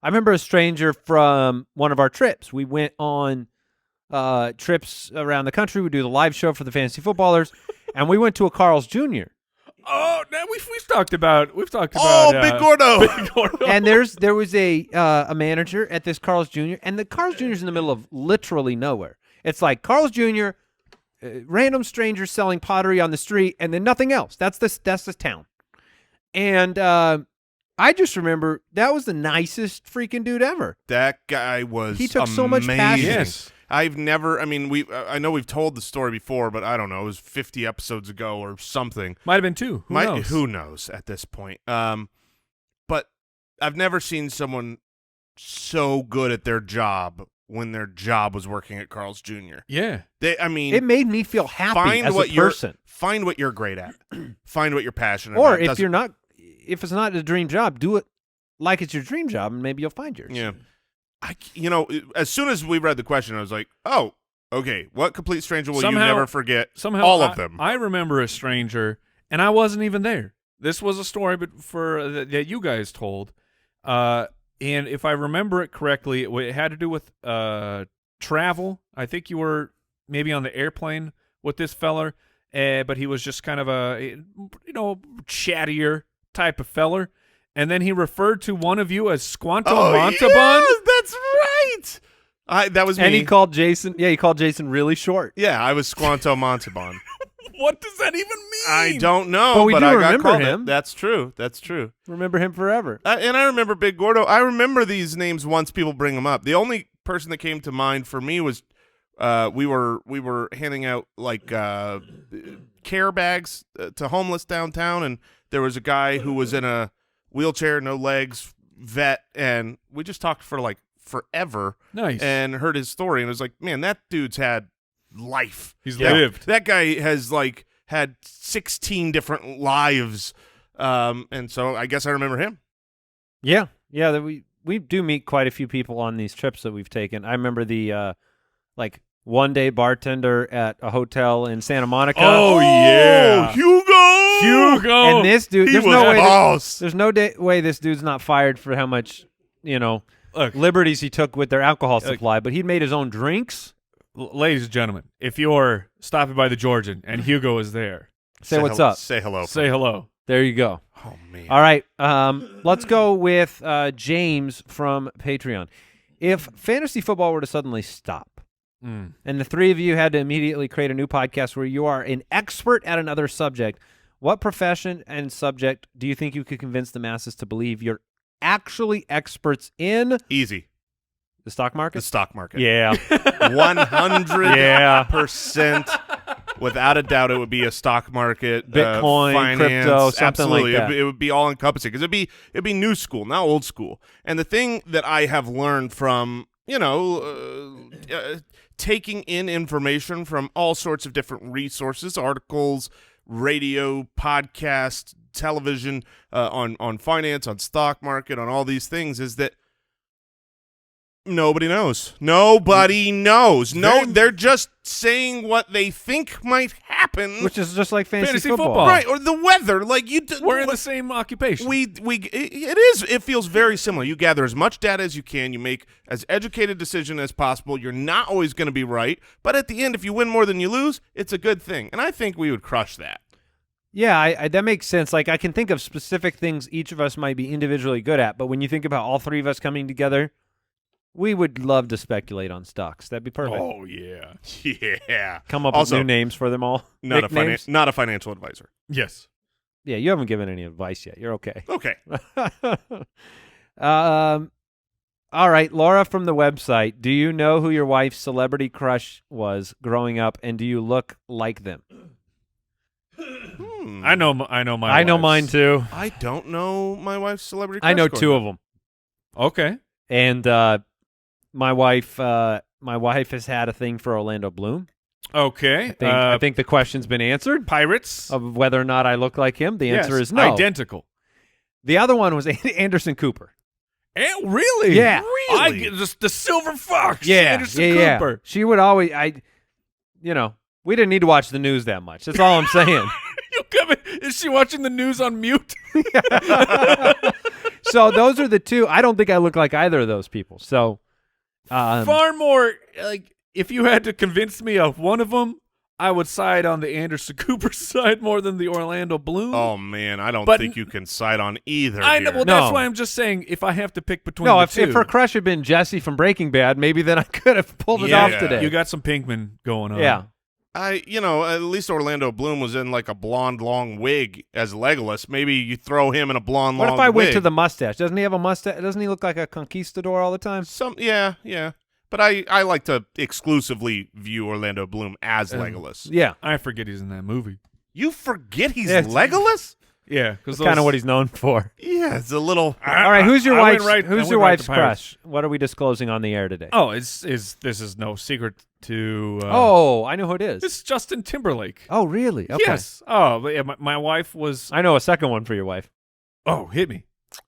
Speaker 1: remember a stranger from one of our trips. We went on trips around the country. We do the live show for the Fantasy Footballers, and we went to a Carl's Jr.
Speaker 3: Oh, now we've talked about
Speaker 4: Big Gordo.
Speaker 3: Big Gordo.
Speaker 1: And there was a manager at this Carl's Jr. and the Carl's Jr. is in the middle of literally nowhere. It's like Carl's Jr. random strangers selling pottery on the street, and then nothing else. That's the town. And I just remember that was the nicest freaking dude ever.
Speaker 4: That guy was
Speaker 1: He took so much passion.
Speaker 3: Yes.
Speaker 4: I've never, I mean, I know we've told the story before, but I don't know, it was 50 episodes ago or something.
Speaker 3: Might have been 2.
Speaker 4: Who knows at this point? But I've never seen someone so good at their job when their job was working at Carl's Jr.
Speaker 3: Yeah.
Speaker 1: It made me feel happy as a person.
Speaker 4: Find what you're great at. Find what you're passionate
Speaker 1: Or
Speaker 4: about.
Speaker 1: if it's not a dream job, do it like it's your dream job, and maybe you'll find yours.
Speaker 4: Yeah. As soon as we read the question, I was like, oh, okay, what complete stranger will you never forget?
Speaker 3: Somehow
Speaker 4: all of them.
Speaker 3: I remember a stranger, and I wasn't even there. This was a story that you guys told. And if I remember it correctly, it had to do with travel. I think you were maybe on the airplane with this feller, but he was just kind of a chattier type of feller. And then he referred to one of you as Squanto Montalban.
Speaker 4: Yes, that's right. That was me.
Speaker 1: And he called Jason. Yeah, he called Jason really short.
Speaker 4: Yeah, I was Squanto Montalban.
Speaker 3: What does that even mean?
Speaker 4: I don't know,
Speaker 1: but we do
Speaker 4: I got
Speaker 1: remember
Speaker 4: called
Speaker 1: him.
Speaker 4: it. That's true.
Speaker 1: Remember him forever.
Speaker 4: And I remember Big Gordo. I remember these names once people bring them up. The only person that came to mind for me was we were handing out like care bags to homeless downtown, and there was a guy who was in a wheelchair, no legs, vet, and we just talked for like forever.
Speaker 3: Nice.
Speaker 4: And heard his story, and it was like, man, that dude's had life.
Speaker 3: He's lived.
Speaker 4: That guy has like had 16 different lives, and so I guess I remember him.
Speaker 1: Yeah. We do meet quite a few people on these trips that we've taken. I remember the one-day bartender at a hotel in Santa Monica.
Speaker 3: Oh yeah,
Speaker 4: Hugo.
Speaker 1: And this dude,
Speaker 4: He
Speaker 1: there's
Speaker 4: was
Speaker 1: no way.
Speaker 4: boss.
Speaker 1: There's no way this dude's not fired for how much liberties he took with their alcohol supply. But he'd made his own drinks.
Speaker 3: Ladies and gentlemen, if you're stopping by the Georgian and Hugo is there,
Speaker 1: say what's up.
Speaker 4: Say hello.
Speaker 3: Say hello.
Speaker 1: There you go.
Speaker 4: Oh man.
Speaker 1: All right. Let's go with James from Patreon. If fantasy football were to suddenly stop, and the three of you had to immediately create a new podcast where you are an expert at another subject, what profession and subject do you think you could convince the masses to believe you're actually experts in?
Speaker 4: Easy.
Speaker 1: The stock market?
Speaker 4: The stock market.
Speaker 1: Yeah.
Speaker 4: 100%. Without a doubt, it would be a stock market,
Speaker 1: Bitcoin,
Speaker 4: finance,
Speaker 1: crypto, something
Speaker 4: absolutely.
Speaker 1: like that.
Speaker 4: It would be all encompassing because it'd be new school, not old school. And the thing that I have learned from taking in information from all sorts of different resources, articles, radio, podcast, television, on finance, on stock market, on all these things, is that nobody knows. Nobody knows. They're just saying what they think might happen.
Speaker 1: Which is just like fantasy
Speaker 3: football.
Speaker 4: Right, or the weather. Like
Speaker 3: we're in the same occupation.
Speaker 4: It feels very similar. You gather as much data as you can. You make as educated a decision as possible. You're not always going to be right, but at the end, if you win more than you lose, it's a good thing. And I think we would crush that.
Speaker 1: Yeah, that makes sense. Like I can think of specific things each of us might be individually good at, but when you think about all three of us coming together, we would love to speculate on stocks. That'd be perfect.
Speaker 3: Oh yeah,
Speaker 4: yeah.
Speaker 1: Come up
Speaker 4: Also,
Speaker 1: with new names for them all.
Speaker 4: Not
Speaker 1: Nicknames?
Speaker 4: a financial advisor.
Speaker 3: yes.
Speaker 1: Yeah, you haven't given any advice yet. You're okay.
Speaker 4: Okay.
Speaker 1: All right, Laura from the website. Do you know who your wife's celebrity crush was growing up, and do you look like them?
Speaker 3: I know my.
Speaker 1: I know mine too.
Speaker 4: I don't know my wife's celebrity.
Speaker 1: I know
Speaker 4: crush
Speaker 1: two of them,
Speaker 3: Okay.
Speaker 1: and my wife has had a thing for Orlando Bloom.
Speaker 3: Okay.
Speaker 1: I think the question's been answered
Speaker 3: Pirates.
Speaker 1: of whether or not I look like him. The answer
Speaker 3: Yes,
Speaker 1: is no.
Speaker 3: Identical.
Speaker 1: The other one was Anderson Cooper.
Speaker 3: Really?
Speaker 1: Yeah.
Speaker 3: Really? I get the silver fox.
Speaker 1: Yeah,
Speaker 3: Anderson
Speaker 1: yeah.
Speaker 3: Cooper.
Speaker 1: She would always. We didn't need to watch the news that much. That's all I'm saying.
Speaker 3: Is she watching the news on mute?
Speaker 1: So those are the two. I don't think I look like either of those people. So
Speaker 3: far more like if you had to convince me of one of them, I would side on the Anderson Cooper side more than the Orlando Bloom.
Speaker 4: Oh man, I don't think you can side on either.
Speaker 3: I know.
Speaker 4: here.
Speaker 3: Well, that's why I'm just saying if I have to pick between the two.
Speaker 1: If her crush had been Jesse from Breaking Bad, maybe then I could have pulled it off today.
Speaker 3: You got some Pinkman going on.
Speaker 1: Yeah.
Speaker 4: At least Orlando Bloom was in like a blonde long wig as Legolas. Maybe you throw him in a blonde long
Speaker 1: What
Speaker 4: wig.
Speaker 1: if I went to the mustache? Doesn't he have a mustache? Doesn't he look like a conquistador all the time?
Speaker 4: Yeah. But I like to exclusively view Orlando Bloom as Legolas.
Speaker 1: Yeah.
Speaker 3: I forget he's in that movie.
Speaker 4: You forget he's
Speaker 1: Yes.
Speaker 4: Legolas?
Speaker 3: Yeah, because
Speaker 1: That's kind of what he's known for.
Speaker 4: Yeah, it's a little.
Speaker 1: All right, who's your
Speaker 3: I went
Speaker 1: wife's
Speaker 3: right- I
Speaker 1: who's
Speaker 3: went
Speaker 1: your
Speaker 3: right
Speaker 1: wife's
Speaker 3: to Pirates.
Speaker 1: crush? What are we disclosing on the air today?
Speaker 3: Oh, this is no secret to.
Speaker 1: I know who it is.
Speaker 3: It's Justin Timberlake.
Speaker 1: Oh, really? Okay.
Speaker 3: Yes. Oh, but yeah, my wife was.
Speaker 1: I know a second one for your wife.
Speaker 3: Oh, hit me.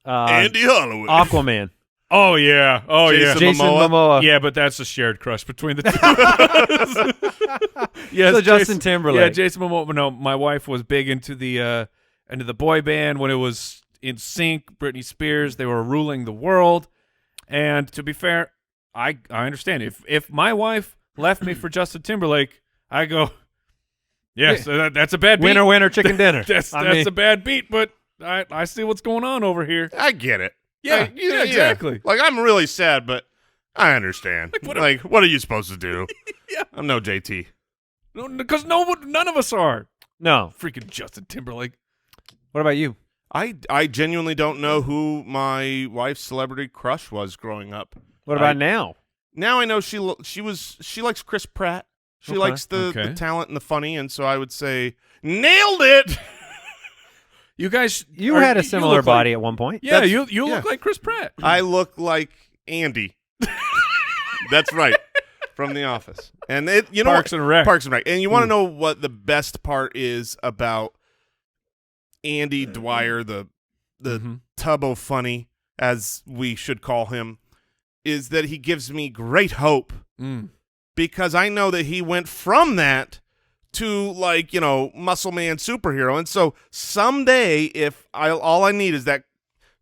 Speaker 4: Andy Holloway.
Speaker 1: Aquaman.
Speaker 3: Oh yeah. Oh yeah.
Speaker 1: Jason Momoa.
Speaker 3: Yeah, but that's a shared crush between the two of us. Yes,
Speaker 1: So Justin Timberlake.
Speaker 3: Yeah, Jason Momoa. No, my wife was big into the boy band when it was in sync. Britney Spears. They were ruling the world. And to be fair, I understand if my wife left me for Justin Timberlake, I go, yes, that's a bad beat.
Speaker 1: Winner, winner, chicken dinner.
Speaker 3: That's a bad beat, but I see what's going on over here.
Speaker 4: I get it.
Speaker 3: Yeah, exactly.
Speaker 4: Like, I'm really sad, but I understand. What are you supposed to do?
Speaker 3: Yeah.
Speaker 4: I'm no JT.
Speaker 3: No, because none of us are.
Speaker 1: No.
Speaker 3: Freaking Justin Timberlake.
Speaker 1: What about you?
Speaker 4: I genuinely don't know who my wife's celebrity crush was growing up.
Speaker 1: What about now?
Speaker 4: Now I know she likes Chris Pratt. She
Speaker 1: Okay.
Speaker 4: likes the talent and the funny, and so I would say nailed it.
Speaker 3: You guys,
Speaker 1: You had a similar body at one point.
Speaker 3: Yeah, you look like Chris Pratt.
Speaker 4: I look like Andy. That's right, from The Office. And
Speaker 3: Parks and Rec.
Speaker 4: Parks and Rec. And you want to know what the best part is about Andy Dwyer, the Tubbo Funny, as we should call him, is that he gives me great hope because I know that he went from that to muscle man superhero. And so someday, if all I need is that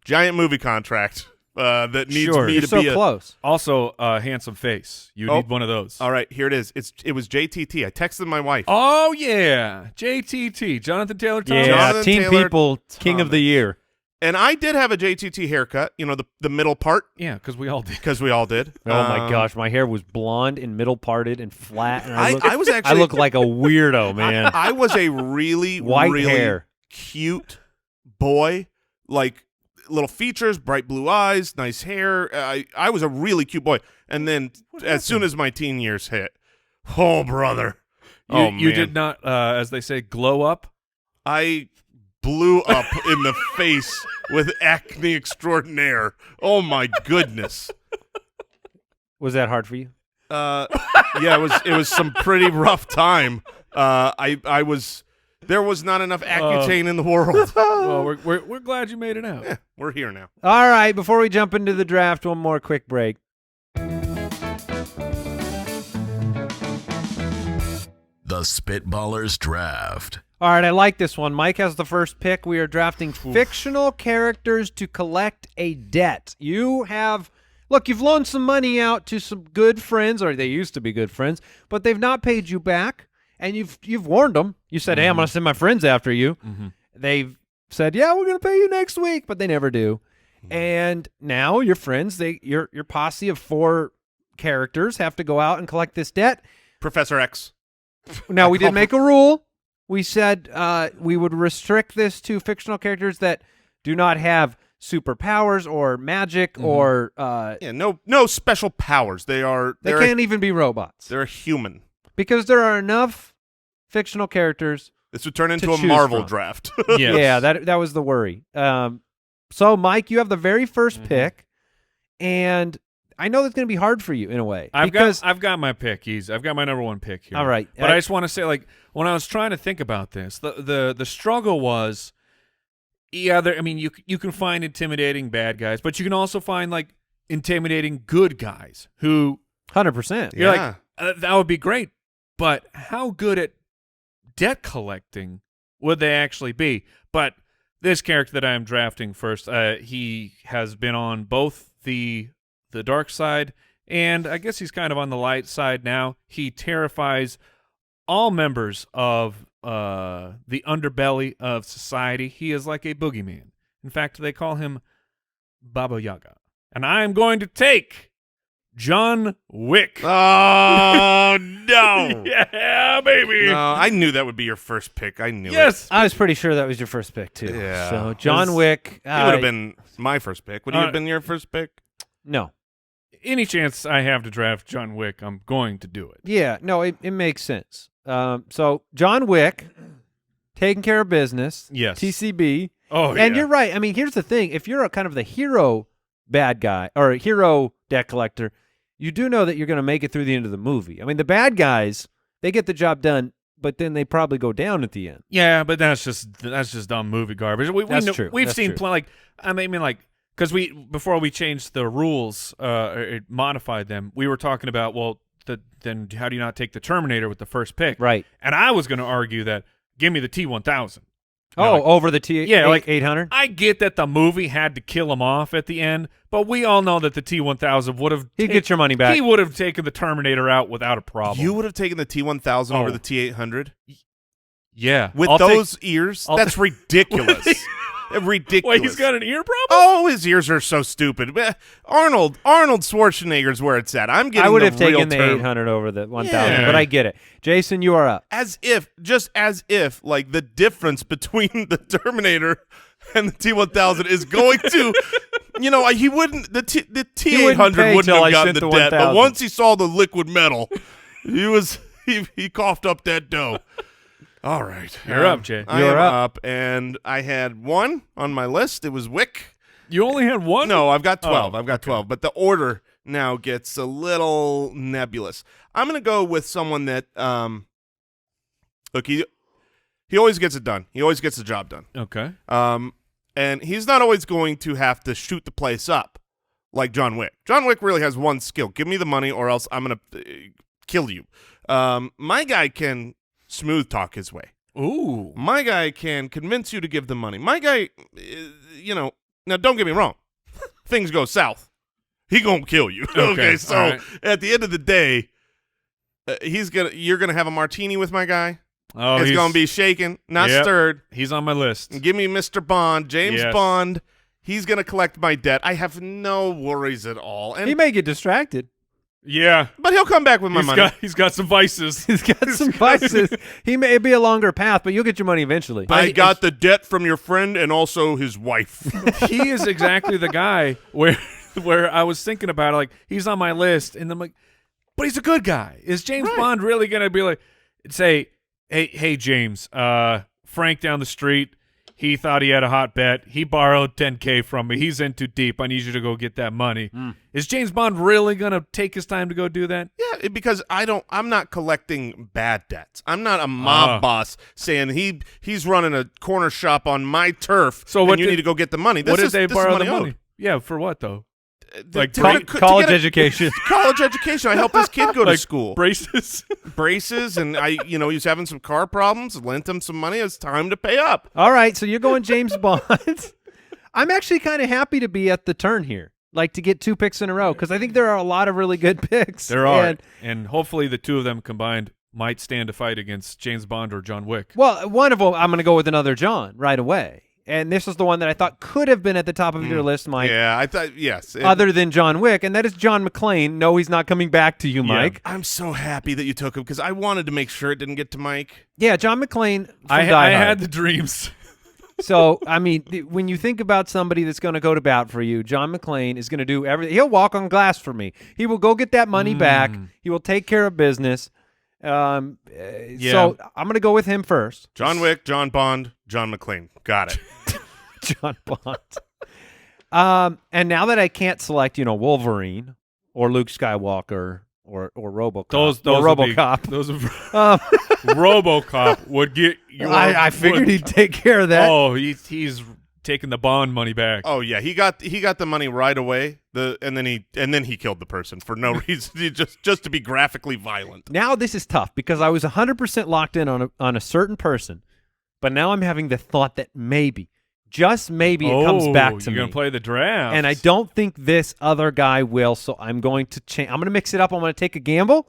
Speaker 4: giant movie contract that needs me
Speaker 1: You're
Speaker 4: to
Speaker 1: so
Speaker 4: be
Speaker 1: close.
Speaker 3: Also, handsome face. You need one of those.
Speaker 4: All right, here it is. It was JTT. I texted my wife.
Speaker 3: Oh yeah, JTT, Jonathan Taylor Thomas.
Speaker 1: Yeah,
Speaker 4: Jonathan
Speaker 1: Team
Speaker 4: Taylor
Speaker 1: People, King of the Year.
Speaker 4: And I did have a JTT haircut, the middle part,
Speaker 3: Yeah, because we all did.
Speaker 4: because we all did.
Speaker 1: Oh my gosh, my hair was blonde and middle parted and flat. And
Speaker 4: I was
Speaker 1: I
Speaker 4: actually
Speaker 1: look like a weirdo, man.
Speaker 4: I was a really,
Speaker 1: White
Speaker 4: really
Speaker 1: hair.
Speaker 4: cute boy, like little features, bright blue eyes, nice hair. I was a really cute boy. And then as soon as my teen years hit, oh, brother.
Speaker 3: You did not, as they say, glow up.
Speaker 4: I blew up in the face with acne extraordinaire. Oh, my goodness.
Speaker 1: Was that hard for you?
Speaker 4: Yeah, it was some pretty rough time. There was not enough Accutane in the world.
Speaker 3: Well, we're glad you made it out.
Speaker 4: Yeah, we're here now.
Speaker 1: All right, before we jump into the draft, one more quick break.
Speaker 2: The Spitballers Draft.
Speaker 1: All right, I like this one. Mike has the first pick. We are drafting fictional characters to collect a debt. You've loaned some money out to some good friends, or they used to be good friends, but they've not paid you back, and you've warned them. You said, hey, I'm going to send my friends after you. They've said, yeah, we're going to pay you next week, but they never do. And now your friends, your posse of 4 characters have to go out and collect this debt.
Speaker 4: Professor X.
Speaker 1: Now, we did make a rule. We said we would restrict this to fictional characters that do not have superpowers or magic or
Speaker 4: no special powers. They
Speaker 1: can't even be robots
Speaker 4: They're a human.
Speaker 1: because there are enough fictional characters.
Speaker 4: This would turn into
Speaker 1: To
Speaker 4: a
Speaker 1: choose
Speaker 4: Marvel
Speaker 1: from.
Speaker 4: draft.
Speaker 3: Yes.
Speaker 1: Yeah, that was the worry. So, Mike, you have the very first pick, and I know that's going to be hard for you in a way.
Speaker 3: I've
Speaker 1: because
Speaker 3: got my pick. I've got my number 1 pick here.
Speaker 1: All right.
Speaker 3: But I just want to say, when I was trying to think about this, the struggle was, you can find intimidating bad guys, but you can also find intimidating good guys who
Speaker 1: 100%.
Speaker 3: you're like, that would be great, but how good at debt collecting would they actually be? But this character that I am drafting first, he has been on both the dark side, and I guess he's kind of on the light side now. He terrifies all members of the underbelly of society. He is like a boogeyman. In fact, they call him Baba Yaga. And I am going to take John Wick.
Speaker 4: Oh, no.
Speaker 3: Yeah, baby.
Speaker 4: No, I knew that would be your first pick. I knew
Speaker 3: Yes.
Speaker 1: I was pretty sure that was your first pick too.
Speaker 4: Yeah.
Speaker 1: So John Wick.
Speaker 4: it. It would have been my first pick. Would he have been your first pick?
Speaker 1: No.
Speaker 3: Any chance I have to draft John Wick, I'm going to do it.
Speaker 1: Yeah. No. It makes sense. So John Wick, taking care of business.
Speaker 3: Yes.
Speaker 1: TCB.
Speaker 3: Oh,
Speaker 1: And
Speaker 3: yeah.
Speaker 1: you're right. I mean, here's the thing: if you're a kind of the hero bad guy or a hero debt collector, you do know that you're going to make it through the end of the movie. I mean, the bad guys, they get the job done, but then they probably go down at the end.
Speaker 3: Yeah, but that's just dumb movie garbage.
Speaker 1: That's
Speaker 3: know,
Speaker 1: true.
Speaker 3: We've
Speaker 1: That's
Speaker 3: seen
Speaker 1: true.
Speaker 3: because before we changed the rules, or modified them, we were talking about then how do you not take the Terminator with the first pick?
Speaker 1: Right.
Speaker 3: And I was going to argue that give me the T-1000.
Speaker 1: Over the
Speaker 3: Yeah, like
Speaker 1: 800.
Speaker 3: I get that the movie had to kill him off at the end, but we all know that the T-1000 would have
Speaker 1: He'd get your money back.
Speaker 3: He would have taken the Terminator out without a problem.
Speaker 4: You would have taken the T-1000 over the T-800?
Speaker 3: Yeah.
Speaker 4: With
Speaker 3: I'll
Speaker 4: those ears?
Speaker 3: I'll
Speaker 4: That's ridiculous. Ridiculous.
Speaker 3: Wait, he's got an ear problem?
Speaker 4: Oh, his ears are so stupid. Arnold Schwarzenegger's where it's at. I'm getting
Speaker 1: I would have
Speaker 4: the real
Speaker 1: taken the
Speaker 4: term.
Speaker 1: 800 over the 1,000,
Speaker 3: Yeah.
Speaker 1: but I get it. Jason, you are up.
Speaker 4: Just as if, like, the difference between the Terminator and the T-1000 is going to, he wouldn't, the T-800
Speaker 1: pay
Speaker 4: wouldn't
Speaker 1: till I
Speaker 4: have gotten
Speaker 1: sent
Speaker 4: the
Speaker 1: the
Speaker 4: debt, but
Speaker 1: 1,000.
Speaker 4: once he saw the liquid metal, he coughed up that dough. All right.
Speaker 3: You're up, Jay.
Speaker 4: I
Speaker 1: You're
Speaker 4: am
Speaker 1: up.
Speaker 4: up, and I had one on my list. It was Wick.
Speaker 3: You only had one?
Speaker 4: No, I've got 12.
Speaker 3: Oh,
Speaker 4: I've got 12. But the order now gets a little nebulous. I'm going to go with someone that, look, he always gets it done. He always gets the job done.
Speaker 3: Okay.
Speaker 4: And he's not always going to have to shoot the place up like John Wick. John Wick really has one skill. Give me the money or else I'm going to kill you. My guy can smooth talk his way.
Speaker 3: Ooh.
Speaker 4: My guy can convince you to give the money. My guy, now don't get me wrong. Things go south. He gonna kill you. Okay, so
Speaker 3: all right.
Speaker 4: at the end of the day, you're gonna have a martini with my guy.
Speaker 3: Oh,
Speaker 4: It's gonna be shaken, not
Speaker 3: Yep.
Speaker 4: stirred.
Speaker 3: He's on my list.
Speaker 4: Give me Mr. Bond, James
Speaker 3: Yes.
Speaker 4: Bond. He's gonna collect my debt. I have no worries at all.
Speaker 1: He
Speaker 4: And
Speaker 1: may get distracted.
Speaker 3: Yeah.
Speaker 4: but he'll come back with my money.
Speaker 3: He's got some vices.
Speaker 1: He's got some vices. He may be a longer path, but you'll get your money eventually.
Speaker 4: I got the debt from your friend and also his wife.
Speaker 3: He is exactly the guy where I was thinking about it, like he's on my list, and I'm like, but he's a good guy. Is James Bond really gonna be like, say, hey James, Frank down the street, he thought he had a hot bet. He borrowed $10K from me. He's in too deep. I need you to go get that money. Is James Bond really gonna take his time to go do that?
Speaker 4: Yeah, because I'm not collecting bad debts. I'm not a mob boss saying he's running a corner shop on my turf.
Speaker 3: So what
Speaker 4: and you
Speaker 3: did-
Speaker 4: need to go get the money.
Speaker 3: What did
Speaker 4: This
Speaker 3: they
Speaker 4: is
Speaker 3: borrow the
Speaker 4: money
Speaker 3: money?
Speaker 4: owed.
Speaker 3: Yeah, for what though? Like
Speaker 4: To
Speaker 3: bra-
Speaker 4: get a- to
Speaker 1: College
Speaker 4: get a-
Speaker 1: education.
Speaker 4: College education. I helped his kid go to
Speaker 3: Like
Speaker 4: school.
Speaker 3: braces.
Speaker 4: Braces, and he was having some car problems. Lent him some money. It's time to pay up.
Speaker 1: All right, so you're going James Bond. I'm actually kind of happy to be at the turn here, like to get 2 picks in a row, because I think there are a lot of really good picks.
Speaker 3: There are,
Speaker 1: And,
Speaker 3: and hopefully the two of them combined might stand a fight against James Bond or John Wick.
Speaker 1: well, one of them, I'm going to go with another John right away. And this is the one that I thought could have been at the top of your list, Mike,
Speaker 4: Yeah, I thought yes.
Speaker 1: other than John Wick, and that is John McClane. No, he's not coming back to you, Mike.
Speaker 4: I'm so happy that you took him because I wanted to make sure it didn't get to Mike.
Speaker 1: Yeah, John McClane from
Speaker 3: I
Speaker 1: Die Hard.
Speaker 3: had the dreams.
Speaker 1: So, I mean, when you think about somebody that's going to go to bat for you, John McClane is going to do everything. He'll walk on glass for me. He will go get that money back. He will take care of business. So I'm going to go with him first.
Speaker 4: John Wick, John Bond, John McClane. Got it.
Speaker 1: John Bond. And now that I can't select, Wolverine or Luke Skywalker or RoboCop,
Speaker 3: Those
Speaker 1: or
Speaker 3: would be-
Speaker 1: RoboCop.
Speaker 3: Those
Speaker 1: Um,
Speaker 3: RoboCop would get you.
Speaker 1: I figured he'd take care of that.
Speaker 3: Oh, he's taking the Bond money back.
Speaker 4: Oh yeah, he got the money right away. And then he killed the person for no reason, just to be graphically violent.
Speaker 1: Now this is tough because I was 100% locked in on a certain person, but now I'm having the thought that maybe, just maybe, it comes back to
Speaker 3: you're
Speaker 1: me.
Speaker 3: gonna play the draft,
Speaker 1: And I don't think this other guy will, so I'm going to change. I'm going to mix it up. I'm going to take a gamble.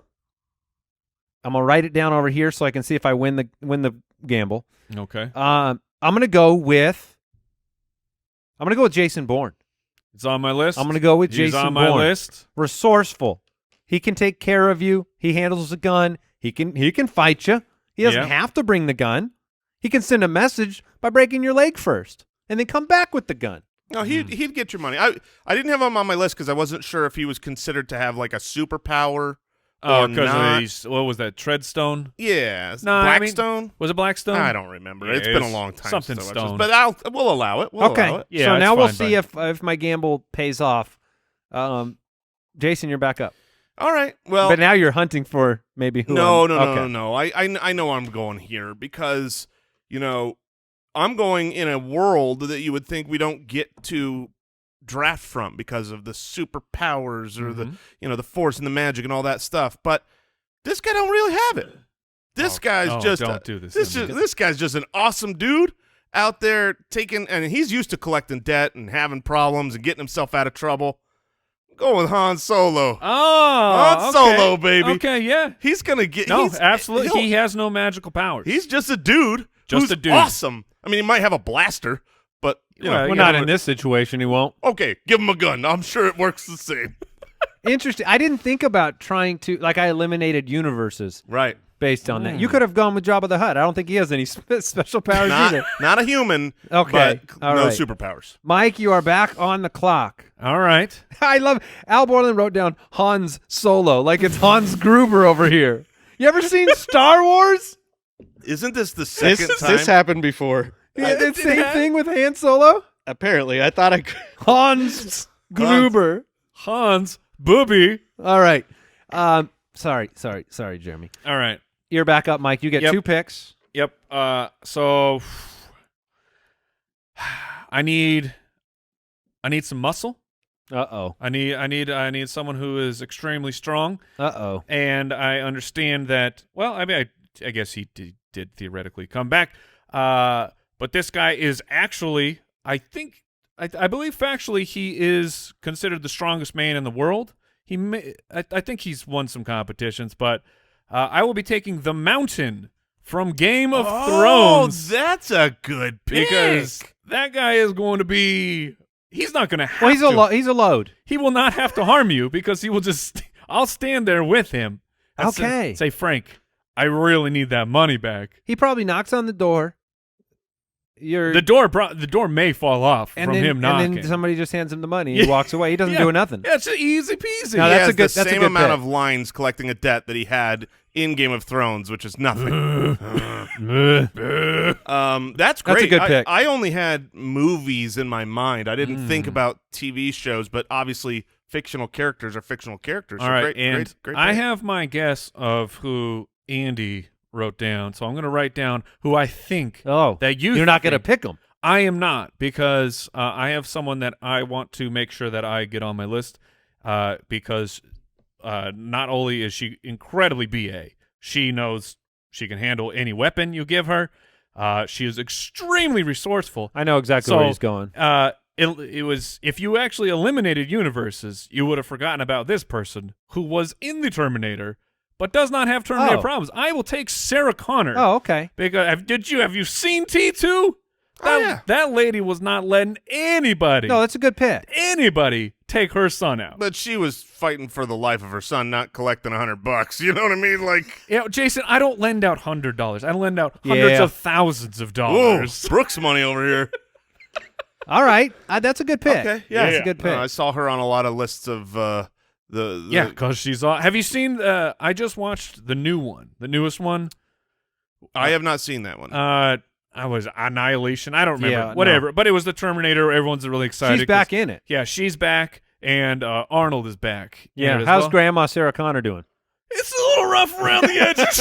Speaker 1: I'm going to write it down over here so I can see if I win the gamble.
Speaker 3: Okay.
Speaker 1: I'm going to go with Jason Bourne.
Speaker 3: It's on my list.
Speaker 1: I'm going to go with
Speaker 3: He's
Speaker 1: Jason
Speaker 3: on my
Speaker 1: Bourne.
Speaker 3: list.
Speaker 1: Resourceful. He can take care of you. He handles a gun. He can fight you. He doesn't
Speaker 3: Yeah.
Speaker 1: have to bring the gun. He can send a message by breaking your leg first and then come back with the gun.
Speaker 4: No, he'd get your money. I didn't have him on my list because I wasn't sure if he was considered to have like a superpower.
Speaker 3: Oh,
Speaker 4: or not.
Speaker 3: because what was that? Treadstone?
Speaker 4: Yeah,
Speaker 3: No, I mean-
Speaker 4: Blackstone.
Speaker 3: Was it Blackstone?
Speaker 4: I don't remember.
Speaker 3: Yeah,
Speaker 4: It's been a
Speaker 3: it's
Speaker 4: long time.
Speaker 3: something
Speaker 4: since I watched
Speaker 3: stone.
Speaker 4: this, but we'll allow it. We'll allow it.
Speaker 3: Yeah,
Speaker 1: so
Speaker 3: it's
Speaker 1: now we'll
Speaker 3: fine,
Speaker 1: see if my gamble pays off. Jason, you're back up.
Speaker 4: All right. Well,
Speaker 1: But now you're hunting for maybe who.
Speaker 4: no. I know I'm going here because I'm going in a world that you would think we don't get to draft from because of the superpowers or the force and the magic and all that stuff. But this guy don't really have it. This guy's just
Speaker 3: don't do this.
Speaker 4: this guy's just an awesome dude out there taking, and he's used to collecting debt and having problems and getting himself out of trouble. Go with Han Solo.
Speaker 3: Oh,
Speaker 4: Han Solo, baby.
Speaker 3: Okay, yeah.
Speaker 4: He's gonna get.
Speaker 3: No, absolutely.
Speaker 4: he'll-
Speaker 3: He has no magical powers.
Speaker 4: He's just a dude.
Speaker 3: Just
Speaker 4: who's
Speaker 3: a dude.
Speaker 4: Awesome. I mean, he might have a blaster, but
Speaker 3: Well,
Speaker 1: Well, not in this situation. He won't.
Speaker 4: Okay, give him a gun. I'm sure it works the same.
Speaker 1: Interesting. I didn't think about trying to I eliminated universes
Speaker 4: Right.
Speaker 1: based on that. You could have gone with Jabba the Hutt. I don't think he has any special powers either.
Speaker 4: Not a human.
Speaker 1: Okay,
Speaker 4: But
Speaker 1: all
Speaker 4: no
Speaker 1: right.
Speaker 4: superpowers.
Speaker 1: Mike, you are back on the clock.
Speaker 3: All right.
Speaker 1: I love Al Borland wrote down Hans Solo like it's Hans Gruber over here. You ever seen Star Wars?
Speaker 4: Isn't this the second time?
Speaker 5: This happened before.
Speaker 1: Yeah, the same thing with Han Solo.
Speaker 5: Apparently, I thought I could.
Speaker 1: Hans Gruber.
Speaker 3: Hans Booby.
Speaker 1: All right. Sorry, Jeremy.
Speaker 3: All right.
Speaker 1: You're back up, Mike. You get
Speaker 3: Yep.
Speaker 1: 2 picks.
Speaker 3: Yep. So I need some muscle.
Speaker 1: Uh-oh.
Speaker 3: I need someone who is extremely strong.
Speaker 1: Uh-oh.
Speaker 3: And I understand that. Well, I mean, I guess he did theoretically come back. But this guy is actually, I believe factually, he is considered the strongest man in the world. I think he's won some competitions, but I will be taking the Mountain from Game of Thrones.
Speaker 4: That's a good pick.
Speaker 3: Because that guy is going to be. He's not going to have
Speaker 1: Well,
Speaker 3: to.
Speaker 1: he's a load.
Speaker 3: He will not have to harm you because he will just. I'll stand there with him. I'll
Speaker 1: Okay.
Speaker 3: say, Frank, I really need that money back.
Speaker 1: He probably knocks on the door.
Speaker 3: The door may fall off from him knocking.
Speaker 1: And then somebody just hands him the money. He walks away. He doesn't do nothing.
Speaker 3: That's easy peasy.
Speaker 1: No,
Speaker 4: He
Speaker 1: that's
Speaker 4: has
Speaker 1: a good-
Speaker 4: the
Speaker 1: that's a
Speaker 4: same
Speaker 1: good
Speaker 4: amount
Speaker 1: pick.
Speaker 4: of lines collecting a debt that he had in Game of Thrones, which is nothing. That's great.
Speaker 1: a good pick.
Speaker 4: I only had movies in my mind. I didn't think about TV shows, but obviously fictional characters are fictional characters.
Speaker 3: All
Speaker 4: So
Speaker 3: right,
Speaker 4: great, great
Speaker 3: I
Speaker 4: pick.
Speaker 3: have my guess of who Andy wrote down, so I'm going to write down who I think
Speaker 1: Oh,
Speaker 3: that
Speaker 1: you're not going to
Speaker 3: think.
Speaker 1: pick him.
Speaker 3: I am not, because I have someone that I want to make sure that I get on my list because not only is she incredibly BA, she knows she can handle any weapon you give her. She is extremely resourceful.
Speaker 1: I know exactly where he's going.
Speaker 3: It was, if you actually eliminated universes, you would have forgotten about this person who was in the Terminator but does not have Terminator
Speaker 1: Oh.
Speaker 3: problems. I will take Sarah Connor.
Speaker 1: Oh, okay.
Speaker 3: Because have you seen T2? That lady was not letting anybody
Speaker 1: No, that's a good pick.
Speaker 3: take her son out.
Speaker 4: But she was fighting for the life of her son, not collecting $100. You know what I mean? Like,
Speaker 3: Jason, I don't lend out $100. I lend out hundreds
Speaker 1: Yeah.
Speaker 3: of thousands of
Speaker 4: whoa,
Speaker 3: dollars.
Speaker 4: Brooks money over here.
Speaker 1: All right. That's a good pick.
Speaker 4: Okay, yeah,
Speaker 1: That's a good pick.
Speaker 4: I saw her on a lot of lists of the
Speaker 3: Yeah, because she's on. Have you seen? I just watched the newest one.
Speaker 4: I have not seen that one.
Speaker 3: I was Annihilation. I don't remember.
Speaker 1: Yeah,
Speaker 3: Whatever.
Speaker 1: no.
Speaker 3: But it was the Terminator. Everyone's really excited.
Speaker 1: She's back in it.
Speaker 3: Yeah, she's back, and Arnold is back. in
Speaker 1: Yeah.
Speaker 3: it as
Speaker 1: How's
Speaker 3: well.
Speaker 1: Grandma Sarah Connor doing?
Speaker 3: It's a little rough around the edges.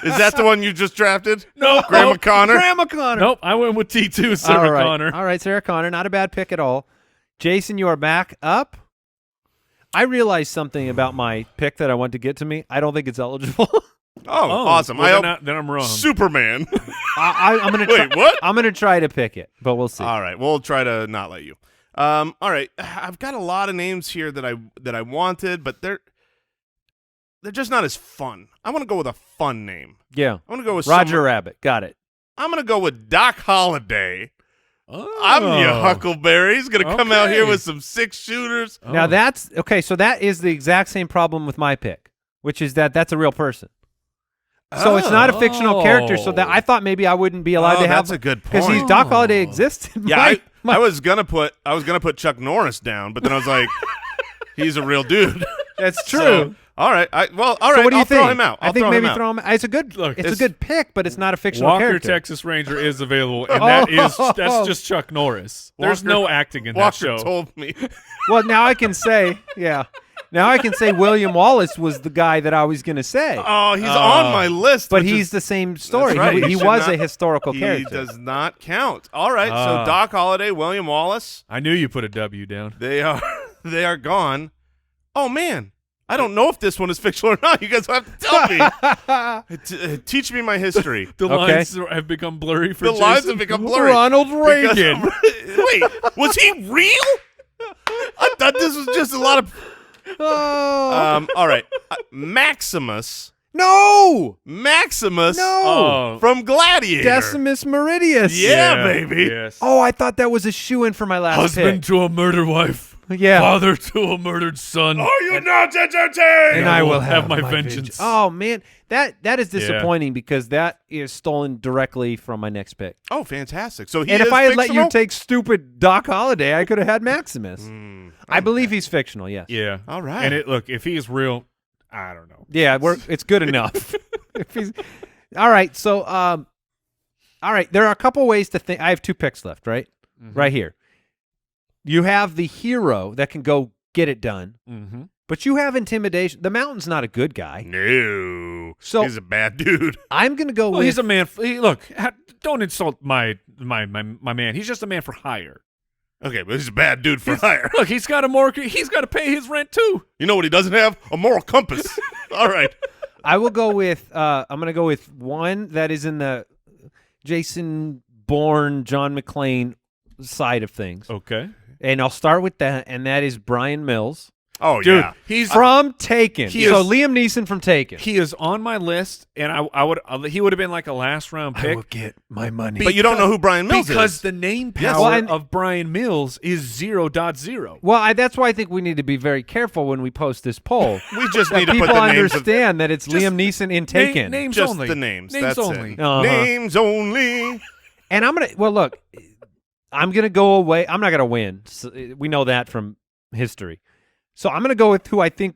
Speaker 4: Is that the one you just drafted?
Speaker 3: No,
Speaker 4: Grandma
Speaker 3: nope.
Speaker 4: Connor?
Speaker 1: Grandma Connor.
Speaker 3: Nope, I went with T2, Sarah
Speaker 1: All right.
Speaker 3: Connor.
Speaker 1: All right, Sarah Connor. Not a bad pick at all. Jason, you are back up. I realized something about my pick that I want to get to me. I don't think it's eligible.
Speaker 4: Oh, awesome.
Speaker 3: Well,
Speaker 4: I hope
Speaker 3: then I'm wrong.
Speaker 4: Superman.
Speaker 1: I'm gonna try,
Speaker 4: Wait, what?
Speaker 1: I'm gonna try to pick it, but we'll see.
Speaker 4: All right, we'll try to not let you. All right, I've got a lot of names here that I wanted, but they're just not as fun. I want to go with a fun name.
Speaker 1: Yeah.
Speaker 4: I want to go with
Speaker 1: Roger Rabbit. Got it.
Speaker 4: I'm going to go with Doc Holliday I'm your Huckleberry. He's going to come out here with some 6-shooters.
Speaker 1: Now that's okay. So that is the exact same problem with my pick, which is that's a real person. So it's not a fictional character. So that I thought maybe I wouldn't be allowed to have.
Speaker 4: That's a good
Speaker 1: because
Speaker 4: point.
Speaker 1: Doc Holliday existed.
Speaker 4: Yeah, I was gonna put Chuck Norris down, but then I was like, he's a real dude.
Speaker 1: That's true.
Speaker 4: So, all right. All right.
Speaker 1: So what do you think?
Speaker 4: Throw him out.
Speaker 1: I think maybe throw him out. It's a good. It's a good pick, but it's not a fictional
Speaker 3: Walker,
Speaker 1: character.
Speaker 3: Texas Ranger is available, and that's just Chuck Norris. There's no acting in that
Speaker 4: Walker
Speaker 3: show.
Speaker 4: told me.
Speaker 1: Well, now I can say, Now I can say William Wallace was the guy that I was going to say.
Speaker 4: Oh, he's on my list.
Speaker 1: But he's the same story.
Speaker 4: That's right.
Speaker 1: He was a historical character.
Speaker 4: He does not count. All right. So Doc Holliday, William Wallace.
Speaker 3: I knew you put a W down.
Speaker 4: They are gone. Oh man. I don't know if this one is fictional or not. You guys have to tell me. Teach me my history.
Speaker 3: The lines have become blurry for Jason.
Speaker 4: Lines have become blurry.
Speaker 1: Ronald Reagan.
Speaker 4: Wait, was he real? I thought this was just a lot of. All right. Maximus.
Speaker 1: No.
Speaker 4: Maximus.
Speaker 1: No.
Speaker 4: From Gladiator.
Speaker 1: Decimus Meridius.
Speaker 4: Yeah, baby.
Speaker 3: Yes.
Speaker 1: Oh, I thought that was a shoe-in for my last
Speaker 3: Husband
Speaker 1: pick.
Speaker 3: to a murdered wife.
Speaker 1: Yeah.
Speaker 3: Father to a murdered son.
Speaker 4: Are you not entertained?
Speaker 1: And I will have
Speaker 3: my vengeance.
Speaker 1: Oh man, that is disappointing because that is stolen directly from my next pick.
Speaker 4: Oh, fantastic! So
Speaker 1: if I had let you take stupid Doc Holliday, I could have had Maximus. I believe he's fictional. Yes.
Speaker 3: Yeah.
Speaker 4: All right.
Speaker 3: And look, if he is real, I don't know.
Speaker 1: Yeah, it's good enough. All right. So, all right. There are a couple ways to think. I have 2 picks left. Right. Right here. You have the hero that can go get it done, but you have intimidation. The Mountain's not a good guy.
Speaker 4: No,
Speaker 1: so
Speaker 4: he's a bad dude.
Speaker 1: I'm going to go with.
Speaker 3: He's a man. Look, don't insult my man. He's just a man for hire.
Speaker 4: Okay, but he's a bad dude for hire.
Speaker 3: Look, he's got to pay his rent too.
Speaker 4: You know what he doesn't have? A moral compass. All right.
Speaker 1: I will go with. I'm going to go with one that is in the Jason Bourne, John McClane side of things.
Speaker 3: Okay.
Speaker 1: And I'll start with that, and that is Brian Mills.
Speaker 4: Oh,
Speaker 3: dude,
Speaker 4: yeah.
Speaker 3: He's
Speaker 1: from Taken. Liam Neeson from Taken.
Speaker 3: He is on my list, and he would have been like a last round pick.
Speaker 1: I will get my money.
Speaker 4: But you don't know who Brian Mills is.
Speaker 3: Because the name power of Brian Mills is 0.0.
Speaker 1: Well, that's why I think we need to be very careful when we post this poll.
Speaker 4: We just need to put
Speaker 1: people
Speaker 4: the names
Speaker 1: understand that it's Liam Neeson in Taken.
Speaker 3: Names
Speaker 4: just
Speaker 3: only.
Speaker 4: The names.
Speaker 3: Names
Speaker 4: That's
Speaker 3: only.
Speaker 4: it. Names only.
Speaker 1: And I'm going to, look, I'm going to go away. I'm not going to win. So we know that from history. So I'm going to go with who I think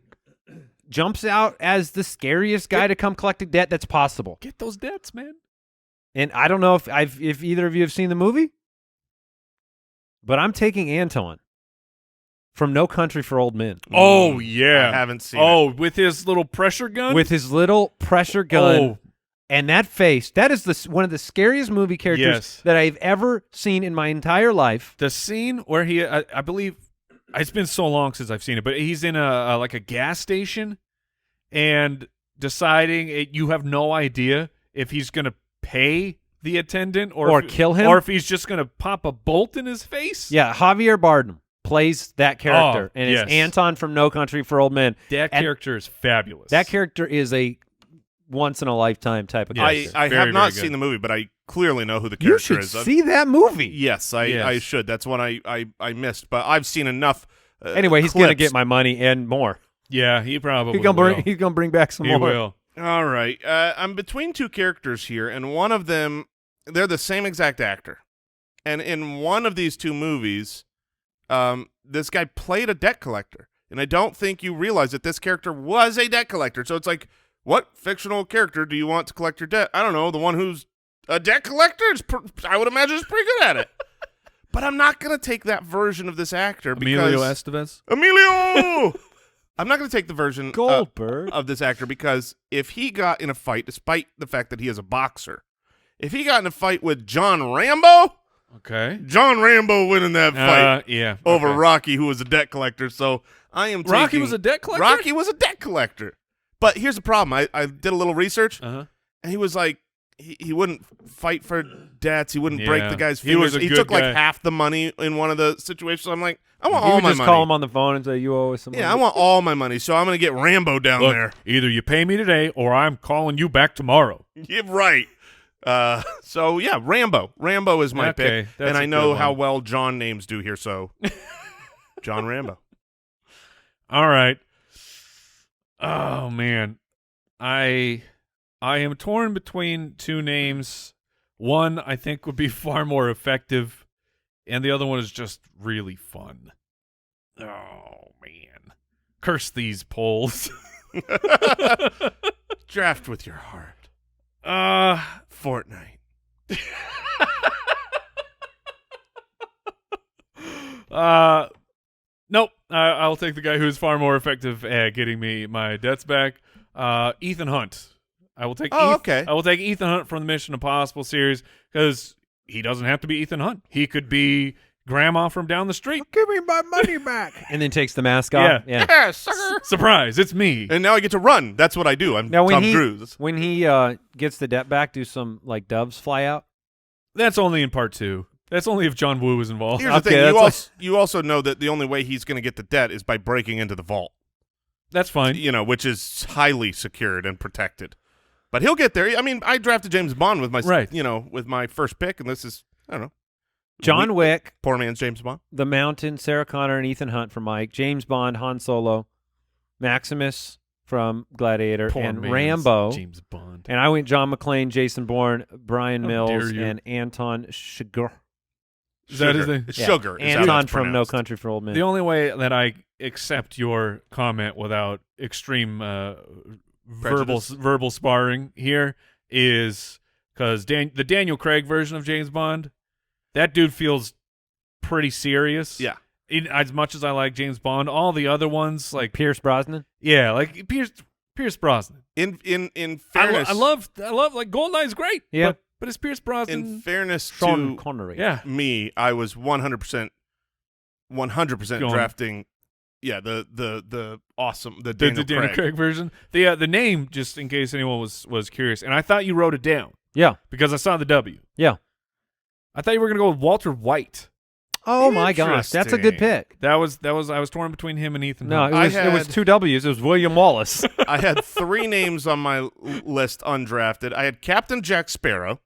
Speaker 1: jumps out as the scariest guy to come collect a debt that's possible.
Speaker 3: Get those debts, man.
Speaker 1: And I don't know if either of you have seen the movie, but I'm taking Anton from No Country for Old Men.
Speaker 3: Oh, yeah.
Speaker 4: I haven't seen
Speaker 3: it. With his little pressure gun?
Speaker 1: With his little pressure gun. And that face, that is one of the scariest movie characters that I've ever seen in my entire life.
Speaker 3: The scene where he, I believe, it's been so long since I've seen it, but he's in a gas station and deciding you have no idea if he's going to pay the attendant or
Speaker 1: kill him,
Speaker 3: or if he's just going to pop a bolt in his face.
Speaker 1: Yeah, Javier Bardem plays that character, and it's Anton from No Country for Old Men.
Speaker 3: That character is fabulous.
Speaker 1: That character is a once-in-a-lifetime type of character.
Speaker 4: I have not seen the movie, but I clearly know who the character is.
Speaker 1: You should see that movie.
Speaker 4: Yes, I should. That's one I missed, but I've seen enough.
Speaker 1: Anyway, he's going to get my money and more.
Speaker 3: Yeah, he probably
Speaker 1: he's gonna bring back some more.
Speaker 3: He will.
Speaker 4: All right. I'm between 2 characters here, and one of them, they're the same exact actor. And in one of these 2 movies, this guy played a debt collector. And I don't think you realize that this character was a debt collector. So it's like, what fictional character do you want to collect your debt? I don't know. The one who's a debt collector, I would imagine, is pretty good at it. But I'm not going to take that version of this actor
Speaker 3: Emilio Estevez?
Speaker 4: Emilio! I'm not going to take the version
Speaker 1: Goldberg
Speaker 4: of this actor because if he got in a fight, despite the fact that he is a boxer, if he got in a fight with John Rambo, John Rambo winning that fight over Rocky, who was a debt collector. So I am taking...
Speaker 3: Rocky was a debt collector?
Speaker 4: Rocky was a debt collector. But here's the problem. I did a little research, and he was like, he wouldn't fight for debts. He wouldn't break the guy's fingers. He took like half the money in one of the situations. I'm like, I want all my money.
Speaker 1: You just call him on the phone and say, you owe us some money.
Speaker 4: Yeah, I want all my money, so I'm going to get Rambo down there.
Speaker 3: Either you pay me today or I'm calling you back tomorrow.
Speaker 4: Yeah, right. So yeah, Rambo. Rambo is my
Speaker 3: Okay,
Speaker 4: pick,
Speaker 3: that's
Speaker 4: and
Speaker 3: a
Speaker 4: I know
Speaker 3: good
Speaker 4: how
Speaker 3: one.
Speaker 4: well John names do here. So, John Rambo.
Speaker 3: All right. Oh man, I am torn between two names. One I think would be far more effective, and the other one is just really fun. Oh man, curse these polls.
Speaker 4: Draft with your heart. Fortnite.
Speaker 3: Nope. I'll take the guy who's far more effective at getting me my debts back. Ethan Hunt. I will take.
Speaker 4: Okay.
Speaker 3: I will take Ethan Hunt from the Mission Impossible series because he doesn't have to be Ethan Hunt. He could be Grandma from down the street.
Speaker 1: Give me my money back. And then takes the mask off.
Speaker 3: Yeah.
Speaker 4: Yeah, sucker.
Speaker 3: Surprise! It's me.
Speaker 4: And now I get to run. That's what I do. I'm
Speaker 1: Now,
Speaker 4: Tom Cruise.
Speaker 1: when he gets the debt back, do some like doves fly out?
Speaker 3: That's only in part 2. That's only if John Woo is involved.
Speaker 4: Here's the
Speaker 1: Okay,
Speaker 4: thing.
Speaker 1: that's
Speaker 4: You also know that the only way he's going to get the debt is by breaking into the vault.
Speaker 3: That's fine.
Speaker 4: Which is highly secured and protected. But he'll get there. I mean, I drafted James Bond with my,
Speaker 3: Right.
Speaker 4: with my first pick, and this is, I don't know.
Speaker 1: John Wick,
Speaker 4: Poor man's James Bond.
Speaker 1: The Mountain, Sarah Connor and Ethan Hunt for Mike, James Bond, Han Solo, Maximus from Gladiator,
Speaker 3: Poor
Speaker 1: and
Speaker 3: man's
Speaker 1: Rambo.
Speaker 3: James Bond.
Speaker 1: And I went John McClane, Jason Bourne, Brian
Speaker 3: How
Speaker 1: Mills,
Speaker 3: dare you.
Speaker 1: and Anton Chigurh.
Speaker 3: Is that his
Speaker 4: Sugar.
Speaker 3: name?
Speaker 4: It's
Speaker 1: Yeah.
Speaker 4: Sugar. is how
Speaker 1: Anton
Speaker 4: that's
Speaker 1: from No
Speaker 4: pronounced.
Speaker 1: Country for Old Men.
Speaker 3: The only way that I accept your comment without extreme verbal sparring here is because the Daniel Craig version of James Bond, that dude feels pretty serious.
Speaker 4: Yeah.
Speaker 3: As much as I like James Bond, all the other ones like
Speaker 1: Pierce Brosnan.
Speaker 3: yeah, like Pierce Brosnan.
Speaker 4: In
Speaker 3: I
Speaker 4: fairness,
Speaker 3: love like Goldeneye is great.
Speaker 1: Yeah.
Speaker 3: but it's Pierce Brosnan.
Speaker 4: in fairness
Speaker 1: Sean
Speaker 4: to
Speaker 1: Connery.
Speaker 3: Yeah,
Speaker 4: me, I was 100%
Speaker 3: Going.
Speaker 4: drafting. Yeah, the
Speaker 3: the
Speaker 4: Daniel Craig.
Speaker 3: version. The name, just in case anyone was curious, and I thought you wrote it down
Speaker 1: Yeah.
Speaker 3: because I saw the W.
Speaker 1: Yeah.
Speaker 3: I thought you were going to go with Walter White.
Speaker 1: Oh my gosh, that's a good pick.
Speaker 3: That was I was torn between him and Ethan.
Speaker 1: No,
Speaker 3: Hunt.
Speaker 1: it was two W's. It was William Wallace.
Speaker 4: I had 3 names on my list undrafted. I had Captain Jack Sparrow.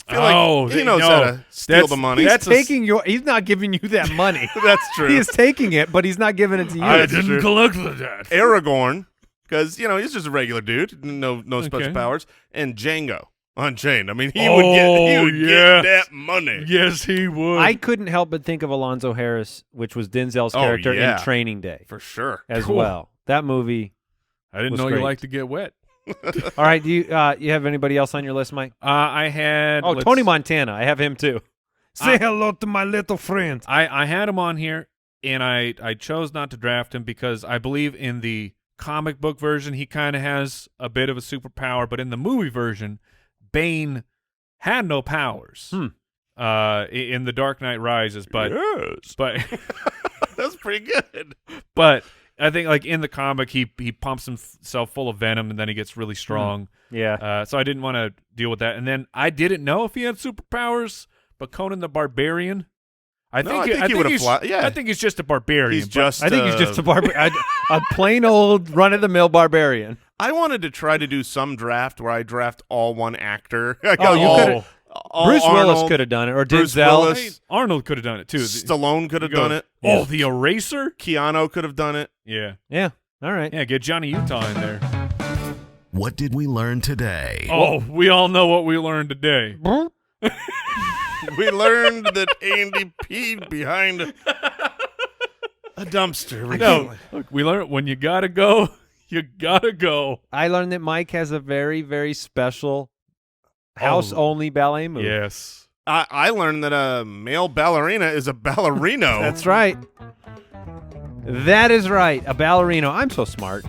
Speaker 4: I feel like he knows how to steal the money.
Speaker 1: He's not giving you that money.
Speaker 4: That's true.
Speaker 1: He is taking it, but he's not giving it to you.
Speaker 3: I didn't collect the debt.
Speaker 4: Aragorn, because he's just a regular dude, no special
Speaker 3: Okay.
Speaker 4: powers, and Django Unchained. I mean, he
Speaker 3: Oh,
Speaker 4: would
Speaker 3: yes.
Speaker 4: get that money.
Speaker 3: Yes, he would.
Speaker 1: I couldn't help but think of Alonzo Harris, which was Denzel's character
Speaker 4: yeah.
Speaker 1: in Training Day
Speaker 4: For sure.
Speaker 1: as
Speaker 3: Cool.
Speaker 1: well. That movie.
Speaker 3: I didn't
Speaker 1: was
Speaker 3: know
Speaker 1: great.
Speaker 3: you liked to get wet.
Speaker 1: All right, do you have anybody else on your list, Mike?
Speaker 3: I had
Speaker 1: Tony Montana. I have him too. Say hello to my little friend.
Speaker 3: I had him on here, and I chose not to draft him because I believe in the comic book version he kind of has a bit of a superpower, but in the movie version, Bane had no powers. In The Dark Knight Rises, but
Speaker 4: That's pretty good.
Speaker 3: but I think like in the comic he pumps himself full of venom and then he gets really strong.
Speaker 1: Yeah.
Speaker 3: So I didn't want to deal with that. And then I didn't know if he had superpowers, but Conan the Barbarian. I think
Speaker 4: he would've yeah.
Speaker 3: I think he's just a barbarian.
Speaker 4: He's
Speaker 3: but-
Speaker 4: just.
Speaker 1: I think he's just a plain old run-of-the-mill barbarian.
Speaker 4: I wanted to try to do some draft where I draft all one actor.
Speaker 1: Oh, you could've- Bruce Willis
Speaker 4: Arnold,
Speaker 1: could have done it, or
Speaker 4: Bruce
Speaker 1: Denzel.
Speaker 4: Willis.
Speaker 3: Arnold could have done it too.
Speaker 4: Stallone could have
Speaker 3: You go,
Speaker 4: done it.
Speaker 3: Oh, the Eraser.
Speaker 4: Keanu could have done it.
Speaker 3: Yeah,
Speaker 1: Yeah. All right.
Speaker 3: yeah. Get Johnny Utah in there.
Speaker 2: What did we learn today?
Speaker 3: Oh, we all know what we learned today.
Speaker 4: We learned that Andy peed behind a dumpster.
Speaker 3: No, look, we learned when you gotta go, you gotta go.
Speaker 1: I learned that Mike has a very, very special house-only ballet move.
Speaker 3: Yes.
Speaker 4: I learned that a male ballerina is a ballerino.
Speaker 1: That's right. That is right. A ballerino. I'm so smart.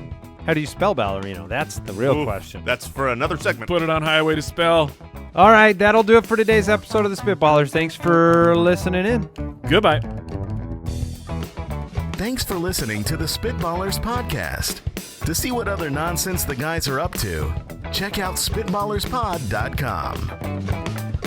Speaker 1: How do you spell ballerino? That's the real
Speaker 4: Oof,
Speaker 1: question.
Speaker 4: That's for another segment.
Speaker 3: Put it on Highway to Spell.
Speaker 1: All right, that'll do it for today's episode of the Spitballers. Thanks for listening in.
Speaker 3: Goodbye.
Speaker 2: Thanks for listening to the Spitballers podcast. To see what other nonsense the guys are up to, check out SpitballersPod.com.